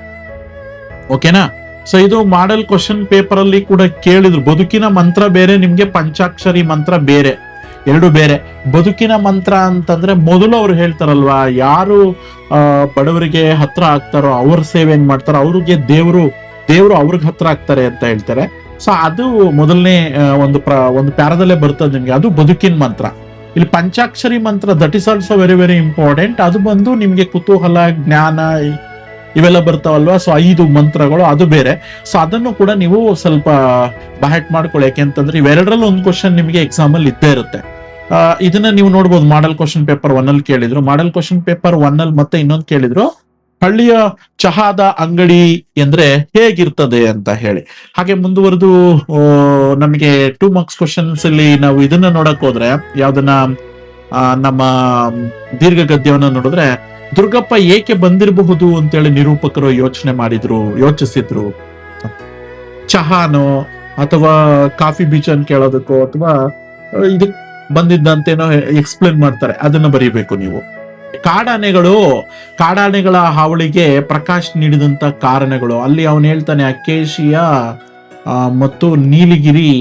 ಓಕೆನಾ? ಸೊ ಇದು ಮಾಡೆಲ್ ಕ್ವಶನ್ ಪೇಪರ್ ಅಲ್ಲಿ ಕೂಡ ಕೇಳಿದ್ರು. ಬದುಕಿನ ಮಂತ್ರ ಬೇರೆ, ನಿಮ್ಗೆ ಪಂಚಾಕ್ಷರಿ ಮಂತ್ರ ಬೇರೆ, ಎರಡು ಬೇರೆ. ಬದುಕಿನ ಮಂತ್ರ ಅಂತಂದ್ರೆ ಮೊದಲು ಅವ್ರು ಹೇಳ್ತಾರಲ್ವಾ, ಯಾರು ಬಡವರಿಗೆ ಹತ್ರ ಆಗ್ತಾರೋ, ಅವ್ರ ಸೇವೆ ಏನ್ ಮಾಡ್ತಾರೋ ಅವ್ರಿಗೆ ದೇವ್ರು ಅವ್ರಿಗೆ ಹತ್ರ ಆಗ್ತಾರೆ ಅಂತ ಹೇಳ್ತಾರೆ. ಸೊ ಅದು ಮೊದಲನೇ ಒಂದು ಪ್ಯಾರದಲ್ಲೇ ಬರ್ತದೆ ನಿಮ್ಗೆ, ಅದು ಬದುಕಿನ ಮಂತ್ರ. ಇಲ್ಲಿ ಪಂಚಾಕ್ಷರಿ ಮಂತ್ರ that is also very very important. ಅದು ಬಂದು ನಿಮ್ಗೆ ಕುತೂಹಲ, ಜ್ಞಾನ ಇವೆಲ್ಲ ಬರ್ತಾವಲ್ವಾ. ಸೊ 5 ಮಂತ್ರಗಳು ಅದು ಬೇರೆ. ಸೊ ಅದನ್ನು ಕೂಡ ನೀವು ಸ್ವಲ್ಪ ಬಹಟ್ ಮಾಡ್ಕೊಳ್ಳಿ. ಯಾಕೆಂತಂದ್ರೆ ಇವೆರಡರಲ್ಲಿ ಒಂದು ಕ್ವಶನ್ ನಿಮಗೆ ಎಕ್ಸಾಮ್ ಅಲ್ಲಿ ಇದ್ದೇ ಇರುತ್ತೆ. ಇದನ್ನ ನೀವು ನೋಡ್ಬೋದು, ಮಾಡೆಲ್ ಕ್ವಶನ್ ಪೇಪರ್ 1 ಅಲ್ಲಿ ಕೇಳಿದ್ರು, ಮಾಡೆಲ್ ಕ್ವಶನ್ ಪೇಪರ್ 1 ಅಲ್ಲಿ ಮತ್ತೆ ಇನ್ನೊಂದು ಕೇಳಿದ್ರು, ಹಳ್ಳಿಯ ಚಹಾದ ಅಂಗಡಿ ಎಂದ್ರೆ ಹೇಗಿರ್ತದೆ ಅಂತ ಹೇಳಿ. ಹಾಗೆ ಮುಂದುವರೆದು ನಮಗೆ 2 ಮಾರ್ಕ್ಸ್ ಕ್ವಶನ್ಸ್ ಅಲ್ಲಿ ನಾವು ಇದನ್ನ ನೋಡಕ್ ಹೋದ್ರೆ, ಯಾವ್ದನ್ನ ನಮ್ಮ ದೀರ್ಘ ಗದ್ಯವನ್ನ ನೋಡಿದ್ರೆ, ದುರ್ಗಪ್ಪ ಏಕೆ ಬಂದಿರಬಹುದು ಅಂತೇಳಿ ನಿರೂಪಕರು ಯೋಚಿಸಿದ್ರು. ಚಹಾನೋ ಅಥವಾ ಕಾಫಿ ಬೀಚ್ ಅಂತ ಕೇಳೋದಕ್ಕೋ ಅಥವಾ ಇದಕ್ ಬಂದಿದ್ದಂತೇನೋ ಎಕ್ಸ್ಪ್ಲೇನ್ ಮಾಡ್ತಾರೆ, ಅದನ್ನ ಬರೀಬೇಕು ನೀವು. ಕಾಡಾನೆಗಳ ಹಾವಳಿಗೆ ಪ್ರಕಾಶ್ ನೀಡಿದಂತ ಕಾರಣಗಳು, ಅಲ್ಲಿ ಅವನು ಹೇಳ್ತಾನೆ ಅಕೇಶಿಯಾ ಮತ್ತು ನೀಲಗಿರಿ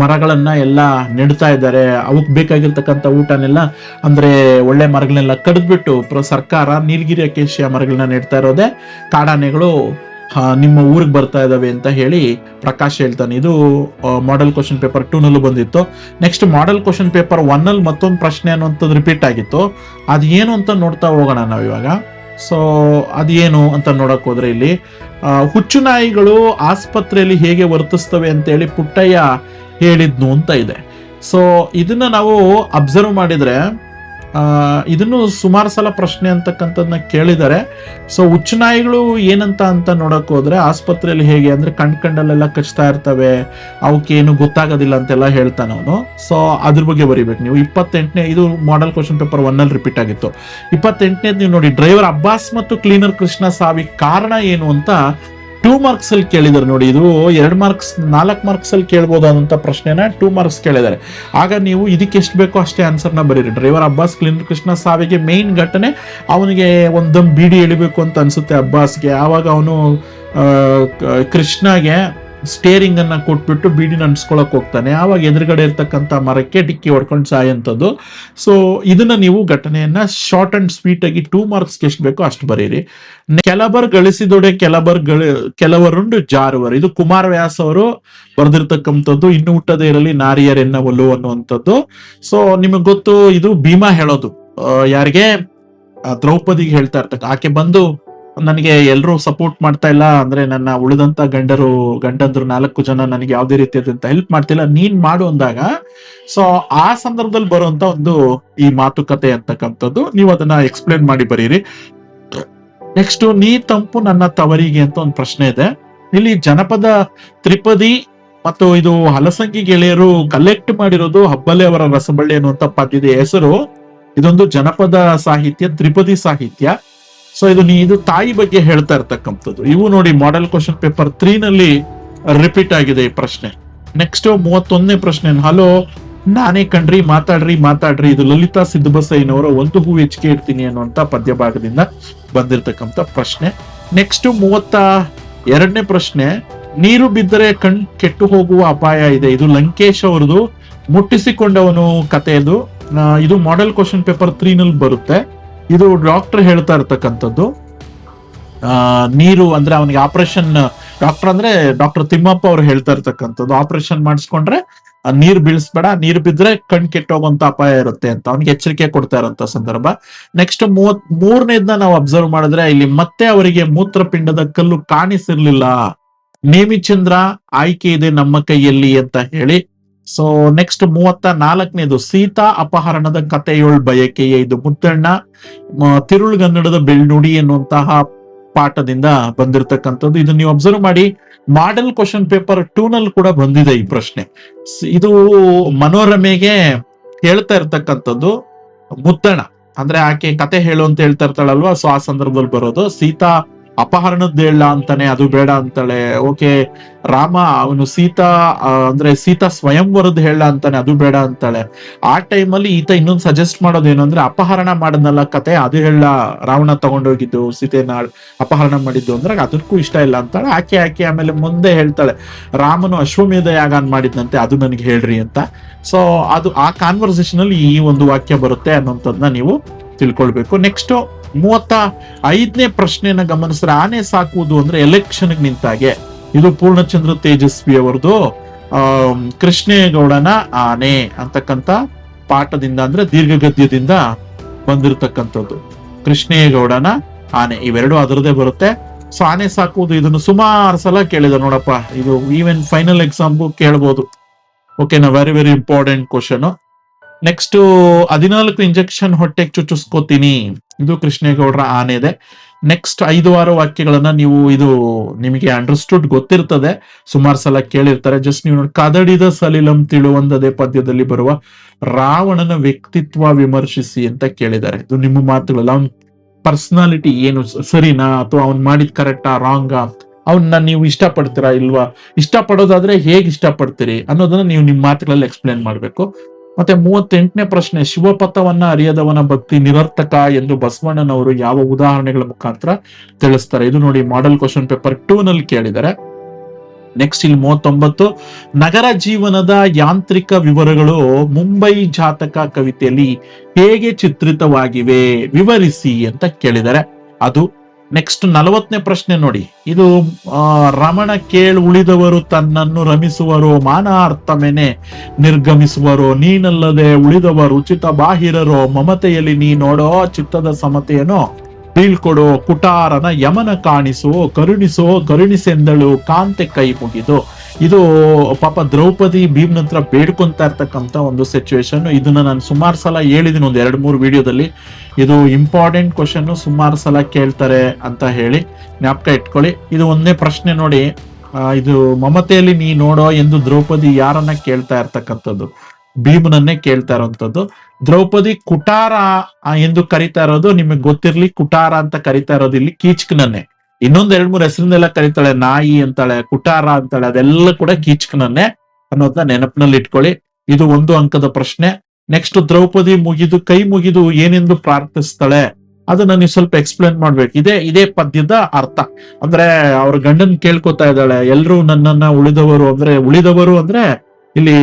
ಮರಗಳನ್ನ ಎಲ್ಲ ನೆಡ್ತಾ ಇದ್ದಾರೆ, ಅವಕ್ ಬೇಕಾಗಿರ್ತಕ್ಕಂಥ ಊಟನೆಲ್ಲ ಅಂದ್ರೆ ಒಳ್ಳೆ ಮರಗಳನ್ನೆಲ್ಲ ಕಡಿದ್ಬಿಟ್ಟು ಸರ್ಕಾರ ನೀಲಗಿರಿ ಅಕೇಶಿಯಾ ಮರಗಳನ್ನ ನೆಡ್ತಾ ಇರೋದೇ ಕಾಡಾನೆಗಳು ನಿಮ್ಮ ಊರಿಗೆ ಬರ್ತಾ ಇದಾವೆ ಅಂತ ಹೇಳಿ ಪ್ರಕಾಶ್ ಹೇಳ್ತಾನೆ. ಇದು ಮಾಡೆಲ್ ಕ್ವಶನ್ ಪೇಪರ್ 2 ನಲ್ಲೂ ಬಂದಿತ್ತು. ನೆಕ್ಸ್ಟ್ ಮಾಡೆಲ್ ಕ್ವಶನ್ ಪೇಪರ್ 1 ಅಲ್ಲಿ ಮತ್ತೊಂದು ಪ್ರಶ್ನೆ ಅನ್ನುವಂಥದ್ದು ರಿಪೀಟ್ ಆಗಿತ್ತು. ಅದು ಏನು ಅಂತ ನೋಡ್ತಾ ಹೋಗೋಣ ನಾವಿವಾಗ. ಸೊ ಅದೇನು ಅಂತ ನೋಡಕ್ ಹೋದ್ರೆ, ಇಲ್ಲಿ ಹುಚ್ಚು ನಾಯಿಗಳು ಆಸ್ಪತ್ರೆಯಲ್ಲಿ ಹೇಗೆ ವರ್ತಿಸ್ತವೆ ಅಂತೇಳಿ ಪುಟ್ಟಯ್ಯ ಹೇಳಿದ್ನು ಅಂತ ಇದೆ. ಸೊ ಇದನ್ನ ನಾವು ಅಬ್ಸರ್ವ್ ಮಾಡಿದ್ರೆ ಇದನ್ನು ಸುಮಾರು ಸಲ ಪ್ರಶ್ನೆ ಅಂತಕ್ಕಂಥದ್ದನ್ನ ಕೇಳಿದ್ದಾರೆ. ಸೊ ಹುಚ್ಚು ನಾಯಿಗಳು ಏನಂತ ನೋಡಕ್ ಹೋದ್ರೆ, ಆಸ್ಪತ್ರೆಯಲ್ಲಿ ಹೇಗೆ ಅಂದ್ರೆ ಕಣ್ಣಲ್ಲೆಲ್ಲ ಕಚ್ತಾ ಇರ್ತವೆ, ಅವಕ್ಕೇನು ಗೊತ್ತಾಗೋದಿಲ್ಲ ಅಂತೆಲ್ಲ ಹೇಳ್ತಾನೆ ಅವನು. ಸೊ ಅದ್ರ ಬಗ್ಗೆ ಬರೀಬೇಕು ನೀವು. 28ನೇ ಇದು ಮಾಡೆಲ್ ಕ್ವಶನ್ ಪೇಪರ್ 1 ಅಲ್ಲಿ ರಿಪೀಟ್ ಆಗಿತ್ತು. 28ನೇದು ನೀವು ನೋಡಿ, ಡ್ರೈವರ್ ಅಬ್ಬಾಸ್ ಮತ್ತು ಕ್ಲೀನರ್ ಕೃಷ್ಣ ಸಾವಿಗೆ ಕಾರಣ ಏನು ಅಂತ 2 ಮಾರ್ಕ್ಸ್ ಅಲ್ಲಿ ಕೇಳಿದಾರೆ ನೋಡಿ. ಇದು 4 ಮಾರ್ಕ್ಸ್ ಅಲ್ಲಿ ಕೇಳ್ಬೋದಾದಂತ ಪ್ರಶ್ನೆನ 2 ಮಾರ್ಕ್ಸ್ ಕೇಳಿದ್ದಾರೆ. ಆಗ ನೀವು ಇದಕ್ಕೆ ಎಷ್ಟು ಬೇಕೋ ಅಷ್ಟೇ ಆನ್ಸರ್ನ ಬರೀರಿ. ಡ್ರೈವರ್ ಅಬ್ಬಾಸ್ ಕ್ಲೀನರ್ ಕೃಷ್ಣ ಸಾವಿಗೆ ಮೇನ್ ಘಟನೆ, ಅವನಿಗೆ ಒಂದೊಂದು ಬೀಡಿ ಎಳಿಬೇಕು ಅಂತ ಅನ್ಸುತ್ತೆ ಅಬ್ಬಾಸ್ಗೆ. ಆವಾಗ ಅವನು ಕೃಷ್ಣಗೆ ಸ್ಟೇರಿಂಗ್ ಅನ್ನ ಕೊಟ್ಬಿಟ್ಟು ಬೀಡಿನ ಅನ್ಸ್ಕೊಳಕ್ ಹೋಗ್ತಾನೆ. ಆವಾಗ ಎದುರುಗಡೆ ಇರ್ತಕ್ಕಂಥ ಮರಕ್ಕೆ ಡಿಕ್ಕಿ ಹೊಡ್ಕೊಂಡು ಸಾಯಂಥದ್ದು. ಸೊ ಇದನ್ನ ನೀವು ಘಟನೆಯನ್ನ ಶಾರ್ಟ್ ಅಂಡ್ ಸ್ವೀಟ್ ಆಗಿ 2 ಮಾರ್ಕ್ಸ್ಗೆ ಎಷ್ಟು ಬೇಕೋ ಅಷ್ಟು ಬರೀರಿ. ಕೆಲಬರ್ ಗಳಿಸಿದೊಡೆ ಕೆಲವರುಂಡು ಜಾರುವರು, ಇದು ಕುಮಾರವ್ಯಾಸ ಅವರು ಬರೆದಿರ್ತಕ್ಕಂಥದ್ದು. ಇನ್ನು ಹುಟ್ಟದೇ ಇರಲಿ ನಾರಿಯರೆನ್ನವಲು ಅನ್ನುವಂಥದ್ದು. ಸೊ ನಿಮಗ್ ಗೊತ್ತು, ಇದು ಭೀಮಾ ಹೇಳೋದು ಯಾರಿಗೆ, ದ್ರೌಪದಿಗೆ ಹೇಳ್ತಾ ಇರ್ತಕ್ಕ. ಆಕೆ ಬಂದು ನನಗೆ ಎಲ್ಲರೂ ಸಪೋರ್ಟ್ ಮಾಡ್ತಾ ಇಲ್ಲ, ಅಂದ್ರೆ ನನ್ನ ಉಳಿದಂತ ಗಂಡಂದ್ರು 4 ಜನ ನನಗೆ ಯಾವುದೇ ರೀತಿಯಾದಂತ ಹೆಲ್ಪ್ ಮಾಡ್ತಿಲ್ಲ, ನೀನ್ ಮಾಡು ಅಂದಾಗ, ಸೊ ಆ ಸಂದರ್ಭದಲ್ಲಿ ಬರುವಂತ ಒಂದು ಈ ಮಾತುಕತೆ ಅಂತಕ್ಕಂಥದ್ದು ನೀವು ಅದನ್ನ ಎಕ್ಸ್ಪ್ಲೇನ್ ಮಾಡಿ ಬರೀರಿ. ನೆಕ್ಸ್ಟ್, ನೀ ತಂಪು ನನ್ನ ತವರಿಗೆ ಅಂತ ಒಂದು ಪ್ರಶ್ನೆ ಇದೆ. ಇಲ್ಲಿ ಜನಪದ ತ್ರಿಪದಿ ಮತ್ತು ಇದು ಹಲಸಂಗಿ ಗೆಳೆಯರು ಕಲೆಕ್ಟ್ ಮಾಡಿರೋದು ಹಬ್ಬಲೆ ಅವರ ರಸಬಳ್ಳಿ ಅನ್ನುವಂತ ಪದ್ಯದ ಹೆಸರು. ಇದೊಂದು ಜನಪದ ಸಾಹಿತ್ಯ, ತ್ರಿಪದಿ ಸಾಹಿತ್ಯ. ಸೊ ಇದು ತಾಯಿ ಬಗ್ಗೆ ಹೇಳ್ತಾ ಇರ್ತಕ್ಕಂಥದ್ದು. ಇವು ನೋಡಿ ಮಾಡೆಲ್ ಕ್ವಶನ್ ಪೇಪರ್ 3 ನಲ್ಲಿ ರಿಪೀಟ್ ಆಗಿದೆ ಈ ಪ್ರಶ್ನೆ. ನೆಕ್ಸ್ಟ್ 31ನೇ ಪ್ರಶ್ನೆ, ಹಲೋ ನಾನೇ ಕಣ್ರಿ ಮಾತಾಡ್ರಿ. ಇದು ಲಲಿತಾ ಸಿದ್ದಬಸಯ್ಯನವರ ಒಂದು ಹೂ ಹೆಚ್ಚಿಗೆ ಇಡ್ತೀನಿ ಅನ್ನುವಂತ ಪದ್ಯ ಭಾಗದಿಂದ ಬಂದಿರತಕ್ಕಂತ ಪ್ರಶ್ನೆ. ನೆಕ್ಸ್ಟ್ 32ನೇ ಪ್ರಶ್ನೆ, ನೀರು ಬಿದ್ದರೆ ಕಣ್ ಕೆಟ್ಟು ಹೋಗುವ ಅಪಾಯ ಇದೆ. ಇದು ಲಂಕೇಶ್ ಅವರದು ಮುಟ್ಟಿಸಿಕೊಂಡವನು ಕಥೆಯದು. ಇದು ಮಾಡೆಲ್ ಕ್ವಶನ್ ಪೇಪರ್ 3 ನಲ್ಲಿ ಬರುತ್ತೆ. ಇದು ಡಾಕ್ಟರ್ ಹೇಳ್ತಾ ಇರ್ತಕ್ಕಂಥದ್ದು. ನೀರು ಅಂದ್ರೆ ಅವನಿಗೆ ಆಪರೇಷನ್, ಡಾಕ್ಟರ್ ಅಂದ್ರೆ ಡಾಕ್ಟರ್ ತಿಮ್ಮಪ್ಪ ಅವ್ರು ಹೇಳ್ತಾ ಇರ್ತಕ್ಕಂಥದ್ದು, ಆಪರೇಷನ್ ಮಾಡಿಸ್ಕೊಂಡ್ರೆ ನೀರ್ ಬೀಳಿಸ್ಬೇಡ, ನೀರು ಬಿದ್ರೆ ಕಣ್ ಕೆಟ್ಟೋಗುವಂತ ಅಪಾಯ ಇರುತ್ತೆ ಅಂತ ಅವನಿಗೆ ಎಚ್ಚರಿಕೆ ಕೊಡ್ತಾ ಇರೋಂತ ಸಂದರ್ಭ. ನೆಕ್ಸ್ಟ್ 33ನೇದನ್ನ ನಾವು ಅಬ್ಸರ್ವ್ ಮಾಡಿದ್ರೆ, ಇಲ್ಲಿ ಮತ್ತೆ ಅವರಿಗೆ ಮೂತ್ರಪಿಂಡದ ಕಲ್ಲು ಕಾಣಿಸಿರ್ಲಿಲ್ಲ, ನೇಮಿಚಂದ್ರ ಆಯ್ಕೆ ಇದೆ ನಮ್ಮ ಕೈಯಲ್ಲಿ ಅಂತ ಹೇಳಿ. ಸೊ ನೆಕ್ಸ್ಟ್ 34ನೇದು, ಸೀತಾ ಅಪಹರಣದ ಕಥೆಯೊಳ್ ಬಯಕೆಯೇ. ಇದು ಮುದ್ದಣ್ಣ ತಿರುಳುಗನ್ನಡದ ಬೆಳ್ನುಡಿ ಎನ್ನುವಂತಹ ಪಾಠದಿಂದ ಬಂದಿರತಕ್ಕಂಥದ್ದು. ಇದು ನೀವು ಅಬ್ಸರ್ವ್ ಮಾಡಿ, ಮಾಡೆಲ್ ಕ್ವಶನ್ ಪೇಪರ್ 2 ನಲ್ಲಿ ಕೂಡ ಬಂದಿದೆ ಈ ಪ್ರಶ್ನೆ. ಇದು ಮನೋರಮೆಗೆ ಹೇಳ್ತಾ ಇರ್ತಕ್ಕಂಥದ್ದು. ಮುದ್ದಣ್ಣ ಅಂದ್ರೆ ಆಕೆ ಕತೆ ಹೇಳು ಅಂತ ಹೇಳ್ತಾ ಇರ್ತಾಳಲ್ವಾ, ಸೊ ಆ ಸಂದರ್ಭದಲ್ಲಿ ಬರೋದು. ಸೀತಾ ಅಪಹರಣದ ಹೇಳ ಅಂತಾನೆ, ಅದು ಬೇಡ ಅಂತಾಳೆ. ಓಕೆ, ರಾಮ ಅವನು ಸೀತಾ ಸ್ವಯಂವರದ ಹೇಳ ಅಂತಾನೆ, ಅದು ಬೇಡ ಅಂತಾಳೆ. ಆ ಟೈಮಲ್ಲಿ ಈತ ಇನ್ನೊಂದು ಸಜೆಸ್ಟ್ ಮಾಡೋದೇನು ಅಂದ್ರೆ, ಅಪಹರಣ ಮಾಡದ್ನಲ್ಲ ಕತೆ, ಅದು ಹೇಳ, ರಾವಣ ತಗೊಂಡೋಗಿದ್ದು ಸೀತೆನ ಅಪಹರಣ ಮಾಡಿದ್ದು ಅಂದ್ರೆ ಅದಕ್ಕೂ ಇಷ್ಟ ಇಲ್ಲ ಅಂತಾಳೆ ಆಕೆ. ಆಮೇಲೆ ಮುಂದೆ ಹೇಳ್ತಾಳೆ, ರಾಮನು ಅಶ್ವಮೇಧ ಯಾಗ ಮಾಡಿದ್ನಂತೆ, ಅದು ನನಗೆ ಹೇಳ್ರಿ ಅಂತ. ಸೊ ಅದು ಆ ಕಾನ್ವರ್ಸೇಷನ್ ಅಲ್ಲಿ ಈ ಒಂದು ವಾಕ್ಯ ಬರುತ್ತೆ ಅನ್ನೋಂಥದ್ದನ್ನ ನೀವು ತಿಳ್ಕೊಳ್ಬೇಕು. ನೆಕ್ಸ್ಟ್ 35ನೇ ಪ್ರಶ್ನೆಯನ್ನ ಗಮನಿಸಿದ್ರೆ, ಆನೆ ಸಾಕುವುದು ಅಂದ್ರೆ ಎಲೆಕ್ಷನ್ ನಿಂತಾಗೆ. ಇದು ಪೂರ್ಣಚಂದ್ರ ತೇಜಸ್ವಿ ಅವರದು ಕೃಷ್ಣೇಗೌಡನ ಆನೆ ಅಂತಕ್ಕಂಥ ಪಾಠದಿಂದ, ಅಂದ್ರೆ ದೀರ್ಘಗದ್ಯದಿಂದ ಬಂದಿರತಕ್ಕಂಥದ್ದು. ಕೃಷ್ಣೇಗೌಡನ ಆನೆ, ಇವೆರಡು ಅದರದೇ ಬರುತ್ತೆ. ಸೊ ಆನೆ ಸಾಕುವುದು ಇದನ್ನು ಸುಮಾರು ಸಲ ಕೇಳಿದ ನೋಡಪ್ಪ, ಇದು ಈವನ್ ಫೈನಲ್ ಎಕ್ಸಾಮ್ಗೂ ಕೇಳ್ಬೋದು. ಓಕೆನಾ, very very important question. Next 14 injection ಹೊಟ್ಟೆಗೆ ಚುಚ್ಚಿಸ್ಕೋತೀನಿ, ಇದು ಕೃಷ್ಣೇಗೌಡರ ಆನೆ ಇದೆ. ನೆಕ್ಸ್ಟ್ 5 ವಾಕ್ಯಗಳನ್ನ ನೀವು, ಇದು ನಿಮಗೆ ಅಂಡರ್ಸ್ಟುಡ್ ಗೊತ್ತಿರ್ತದೆ, ಸುಮಾರು ಸಲ ಕೇಳಿರ್ತಾರೆ. ಜಸ್ಟ್ ನೀವು ನೋಡಿ, ಕದಡಿದ ಸಲಿಲಂ ತಿಳುವಂದದೆ ಪದ್ಯದಲ್ಲಿ ಬರುವ ರಾವಣನ ವ್ಯಕ್ತಿತ್ವ ವಿಮರ್ಶಿಸಿ ಅಂತ ಕೇಳಿದ್ದಾರೆ. ಇದು ನಿಮ್ಮ ಮಾತುಗಳಲ್ಲ, ಅವನ್ ಪರ್ಸನಾಲಿಟಿ ಏನು, ಸರಿನಾ ಅಥವಾ ಅವ್ನ್ ಮಾಡಿದ್ ಕರೆಕ್ಟಾ ರಾಂಗಾ, ಅವನ್ನ ನೀವು ಇಷ್ಟಪಡ್ತೀರಾ ಇಲ್ವಾ, ಇಷ್ಟಪಡೋದಾದ್ರೆ ಹೇಗೆ ಇಷ್ಟಪಡ್ತೀರಿ ಅನ್ನೋದನ್ನ ನೀವು ನಿಮ್ಮ ಮಾತುಗಳಲ್ಲಿ ಎಕ್ಸ್ಪ್ಲೇನ್ ಮಾಡ್ಬೇಕು. ಮತ್ತೆ 38ನೇ ಪ್ರಶ್ನೆ, ಶಿವಪಥವನ್ನ ಅರಿಯದವನ ಭಕ್ತಿ ನಿರರ್ಥಕ ಎಂದು ಬಸವಣ್ಣನವರು ಯಾವ ಉದಾಹರಣೆಗಳ ಮುಖಾಂತರ ತಿಳಿಸ್ತಾರೆ. ಇದು ನೋಡಿ ಮಾಡೆಲ್ ಕ್ವಶನ್ ಪೇಪರ್ 2 ನಲ್ಲಿ ಕೇಳಿದ್ದಾರೆ. ನೆಕ್ಸ್ಟ್ ಇಲ್ಲಿ 39, ನಗರ ಜೀವನದ ಯಾಂತ್ರಿಕ ವಿವರಗಳು ಮುಂಬೈ ಜಾತಕ ಕವಿತೆಯಲ್ಲಿ ಹೇಗೆ ಚಿತ್ರಿತವಾಗಿವೆ ವಿವರಿಸಿ ಅಂತ ಕೇಳಿದ್ದಾರೆ. ಅದು ನೆಕ್ಸ್ಟ್ 40ನೇ ಪ್ರಶ್ನೆ ನೋಡಿ, ಇದು ರಮಣ ಕೇಳು ಉಳಿದವರು ತನ್ನನ್ನು ರಮಿಸುವರೋ ಮಾನಾರ್ಥಮೆನೆ ನಿರ್ಗಮಿಸುವರೋ, ನೀನಲ್ಲದೆ ಉಳಿದವರು ಉಚಿತ ಬಾಹಿರರೋ, ಮಮತೆಯಲ್ಲಿ ನೀ ನೋಡೋ ಚಿತ್ತದ ಸಮತೆಯನೋ ಬೀಳ್ಕೊಡೋ, ಕುಟಾರನ ಯಮನ ಕರುಣಿಸೆಂದಳು ಕಾಂತೆ ಕೈ ಮುಗಿದು. ಇದು ಪಾಪ ದ್ರೌಪದಿ ಭೀಮ್ನ ಹತ್ರ ಬೇಡ್ಕೊಂತ ಇರ್ತಕ್ಕಂಥ ಒಂದು ಸಿಚುವೇಶನ್. ಇದನ್ನ ನಾನು ಸುಮಾರು ಸಲ ಹೇಳಿದೀನಿ, ಒಂದು 2-3 ವಿಡಿಯೋದಲ್ಲಿ. ಇದು ಇಂಪಾರ್ಟೆಂಟ್ ಕ್ವಶನ್, ಸುಮಾರು ಸಲ ಕೇಳ್ತಾರೆ ಅಂತ ಹೇಳಿ ಜ್ಞಾಪಕ ಇಟ್ಕೊಳ್ಳಿ. ಇದು ಒಂದೇ ಪ್ರಶ್ನೆ ನೋಡಿ, ಇದು ಮಮತೆಯಲ್ಲಿ ನೀ ನೋಡೋ ಎಂದು ದ್ರೌಪದಿ ಯಾರನ್ನ ಕೇಳ್ತಾ ಇರ್ತಕ್ಕಂಥದ್ದು, ಭೀಮನನ್ನೇ ಕೇಳ್ತಾ ಇರೋಂಥದ್ದು. ದ್ರೌಪದಿ ಕುಟಾರ ಎಂದು ಕರಿತಾ ಇರೋದು ನಿಮಗೆ ಗೊತ್ತಿರ್ಲಿ, ಕುಟಾರ ಅಂತ ಕರಿತಾ ಇರೋದು ಇಲ್ಲಿ ಕೀಚಕನನ್ನೇ. ಇನ್ನೊಂದ್ 2-3 ಹೆಸರಿನೆಲ್ಲ ಕರೀತಾಳೆ, ನಾಯಿ ಅಂತಾಳೆ, ಕುಟಾರ ಅಂತಾಳೆ, ಅದೆಲ್ಲ ಕೂಡ ಕೀಚಕನನ್ನೇ ಅನ್ನೋದನ್ನ ನೆನಪಿನಲ್ಲಿ ಇಟ್ಕೊಳ್ಳಿ. ಇದು 1 ಅಂಕದ ಪ್ರಶ್ನೆ. ನೆಕ್ಸ್ಟ್, ದ್ರೌಪದಿ ಕೈ ಮುಗಿದು ಏನೆಂದು ಪ್ರಾರ್ಥಿಸ್ತಾಳೆ ಅದನ್ನ ನೀವು ಸ್ವಲ್ಪ ಎಕ್ಸ್ಪ್ಲೇನ್ ಮಾಡ್ಬೇಕು. ಇದೇ ಪದ್ಯದ ಅರ್ಥ. ಅಂದ್ರೆ ಅವ್ರ ಗಂಡನ್ ಕೇಳ್ಕೊತಾ ಇದ್ದಾಳೆ, ಎಲ್ರು ನನ್ನನ್ನ ಉಳಿದವರು ಅಂದ್ರೆ ಇಲ್ಲಿ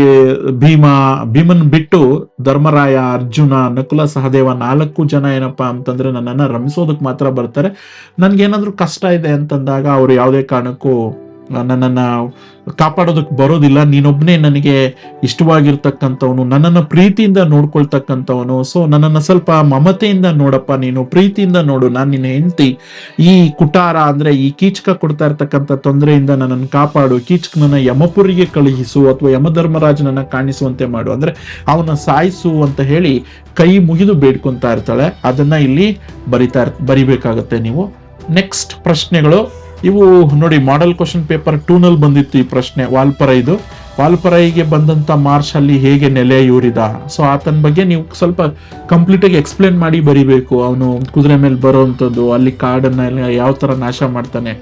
ಭೀಮನ್ ಬಿಟ್ಟು ಧರ್ಮರಾಯ, ಅರ್ಜುನ, ನಕುಲ, ಸಹದೇವ 4 ಜನ ಏನಪ್ಪಾ ಅಂತಂದ್ರೆ ನನ್ನನ್ನ ರಮಿಸೋದಕ್ ಮಾತ್ರ ಬರ್ತಾರೆ. ನನ್ಗೇನಾದ್ರೂ ಕಷ್ಟ ಇದೆ ಅಂತಂದಾಗ ಅವ್ರು ಯಾವುದೇ ಕಾರಣಕ್ಕೂ ನನ್ನನ್ನ ಕಾಪಾಡೋದಕ್ಕೆ ಬರೋದಿಲ್ಲ. ನೀನೊಬ್ನೇ ನನಗೆ ಇಷ್ಟವಾಗಿರ್ತಕ್ಕಂಥವನು, ನನ್ನನ್ನ ಪ್ರೀತಿಯಿಂದ ನೋಡ್ಕೊಳ್ತಕ್ಕಂಥವನು. ಸೊ ನನ್ನನ್ನ ಸ್ವಲ್ಪ ಮಮತೆಯಿಂದ ನೋಡಪ್ಪ, ನೀನು ಪ್ರೀತಿಯಿಂದ ನೋಡು, ನಾನು ನಿನ್ನ ಹೆಂಡತಿ. ಈ ಕುಟಾರ ಅಂದ್ರೆ ಈ ಕೀಚಕ ಕೊಡ್ತಾ ಇರ್ತಕ್ಕಂಥ ತೊಂದರೆಯಿಂದ ನನ್ನನ್ನು ಕಾಪಾಡು, ಕೀಚಕನನ್ನ ಯಮಪುರಿಗೆ ಕಳುಹಿಸು ಅಥವಾ ಯಮಧರ್ಮರಾಜನನ್ನ ಕಾಣಿಸುವಂತೆ ಮಾಡು, ಅಂದ್ರೆ ಅವನ ಸಾಯಿಸು ಅಂತ ಹೇಳಿ ಕೈ ಮುಗಿದು ಬೇಡ್ಕೊಂತಾ ಇರ್ತಾಳೆ. ಅದನ್ನ ಇಲ್ಲಿ ಬರಿಬೇಕಾಗತ್ತೆ ನೀವು. ನೆಕ್ಸ್ಟ್ ಪ್ರಶ್ನೆಗಳು ಇವು ನೋಡಿ, ಮಾಡೆಲ್ ಕ್ವಶನ್ ಪೇಪರ್ 2 ನಲ್ಲಿ ಬಂದಿತ್ತು ಈ ಪ್ರಶ್ನೆ. ವಾಲ್ಪರೈಗೆ ಬಂದಂತ ಮಾರ್ಚ್ ಅಲ್ಲಿ ಹೇಗೆ ನೆಲೆಯೂರಿದ. ಸೊ ಆತನ ಬಗ್ಗೆ ನೀವು ಸ್ವಲ್ಪ ಕಂಪ್ಲೀಟ್ ಆಗಿ ಎಕ್ಸ್ಪ್ಲೇನ್ ಮಾಡಿ ಬರಿಬೇಕು. ಅವನು ಕುದುರೆ ಮೇಲೆ ಬರುವಂತದ್ದು, ಅಲ್ಲಿ ಕಾಡನ್ನ ಯಾವ ತರ ನಾಶ ಮಾಡ್ತಾನೆ,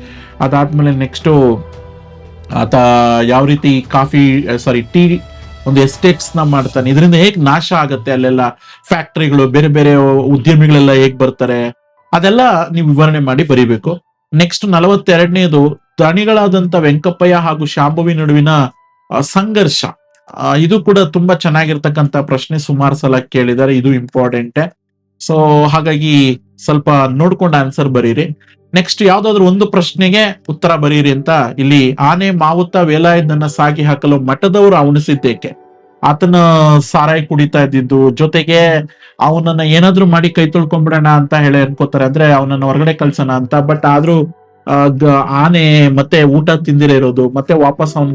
ಅದಾದ್ಮೇಲೆ ನೆಕ್ಸ್ಟ್ ಆತ ಯಾವ ರೀತಿ ಟೀ ಒಂದು ಎಸ್ಟೇಟ್ಸ್ ನ ಮಾಡ್ತಾನೆ, ಇದರಿಂದ ಹೇಗ್ ನಾಶ ಆಗತ್ತೆ, ಅಲ್ಲೆಲ್ಲ ಫ್ಯಾಕ್ಟರಿಗಳು, ಬೇರೆ ಬೇರೆ ಉದ್ಯಮಿಗಳೆಲ್ಲ ಹೇಗ್ ಬರ್ತಾರೆ, ಅದೆಲ್ಲ ನೀವು ವಿವರಣೆ ಮಾಡಿ ಬರಿಬೇಕು. ನೆಕ್ಸ್ಟ್ 42ನೇದು ದಣಿಗಳಾದಂತ ವೆಂಕಪ್ಪಯ್ಯ ಹಾಗೂ ಶಾಂಭವಿ ನಡುವಿನ ಸಂಘರ್ಷ. ಇದು ಕೂಡ ತುಂಬಾ ಚೆನ್ನಾಗಿರ್ತಕ್ಕಂಥ ಪ್ರಶ್ನೆ, ಸುಮಾರು ಸಲ ಕೇಳಿದ್ದಾರೆ, ಇದು ಇಂಪಾರ್ಟೆಂಟ್. ಸೊ ಹಾಗಾಗಿ ಸ್ವಲ್ಪ ನೋಡ್ಕೊಂಡು ಆನ್ಸರ್ ಬರೀರಿ. ನೆಕ್ಸ್ಟ್ ಯಾವ್ದಾದ್ರು ಒಂದು ಪ್ರಶ್ನೆಗೆ ಉತ್ತರ ಬರೀರಿ ಅಂತ ಇಲ್ಲಿ. ಆನೆ ಮಾವುತ ವೇಲಾಯುಧನ ಸಾಗಿ ಹಾಕಲು ಮಠದವರು ಅವನಿಸಿದ್ದೇಕೆ. ಆತನ ಸಾರಾಯಿ ಕುಡಿತಾ ಇದ್ದಿದ್ದು, ಜೊತೆಗೆ ಅವನನ್ನ ಏನಾದ್ರು ಮಾಡಿ ಕೈ ತೊಳ್ಕೊಂಡ್ಬಿಡೋಣ ಅಂತ ಹೇಳಿ ಅನ್ಕೋತಾರೆ, ಅಂದ್ರೆ ಅವನನ್ನ ಹೊರಗಡೆ ಕಳ್ಸೋಣ ಅಂತ. ಬಟ್ ಆದ್ರೂ ಆನೆ ಮತ್ತೆ ಊಟ ತಿಂದಿರ ಇರೋದು, ಮತ್ತೆ ವಾಪಸ್ ಅವ್ನ್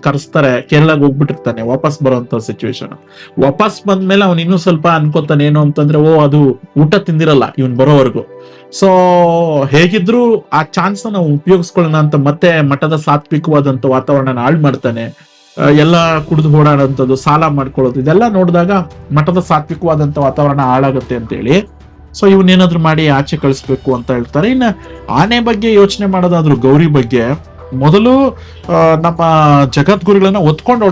ಕರೆಸ್ತಾರೆ, ಕೇರಳಕ್ಕೆ ಹೋಗ್ಬಿಟ್ಟಿರ್ತಾನೆ, ವಾಪಸ್ ಬರೋಂತ ಸಿಚುವೇಶನ್. ವಾಪಸ್ ಬಂದ್ಮೇಲೆ ಅವ್ನು ಇನ್ನೂ ಸ್ವಲ್ಪ ಅನ್ಕೋತಾನೆ ಏನು ಅಂತಂದ್ರೆ, ಅದು ಊಟ ತಿಂದಿರಲ್ಲ ಇವನ್ ಬರೋವರೆಗೂ. ಸೊ ಹೇಗಿದ್ರು ಆ ಚಾನ್ಸ್ ನಾವು ಉಪಯೋಗಿಸ್ಕೊಳ್ಳೋಣ ಅಂತ ಮತ್ತೆ ಮಠದ ಸಾತ್ವಿಕವಾದಂತ ವಾತಾವರಣ ಹಾಳು ಮಾಡ್ತಾನೆ. ಎಲ್ಲ ಕುಡಿದು ಓಡಾಡೋಂಥದ್ದು, ಸಾಲ ಮಾಡ್ಕೊಳ್ಳೋದು, ಇದೆಲ್ಲ ನೋಡಿದಾಗ ಮಠದ ಸಾತ್ವಿಕವಾದಂತ ವಾತಾವರಣ ಹಾಳಾಗುತ್ತೆ ಅಂತೇಳಿ ಸೊ ಇವನ್ನೇನಾದ್ರು ಮಾಡಿ ಆಚೆ ಕಳಿಸ್ಬೇಕು ಅಂತ ಹೇಳ್ತಾರೆ. ಇನ್ನು ಆನೆ ಬಗ್ಗೆ ಯೋಚನೆ ಮಾಡೋದಾದ್ರು, ಗೌರಿ ಬಗ್ಗೆ ಮೊದಲು ನಮ್ಮ ಜಗದ್ಗುರುಗಳನ್ನ ಒತ್ಕೊಂಡು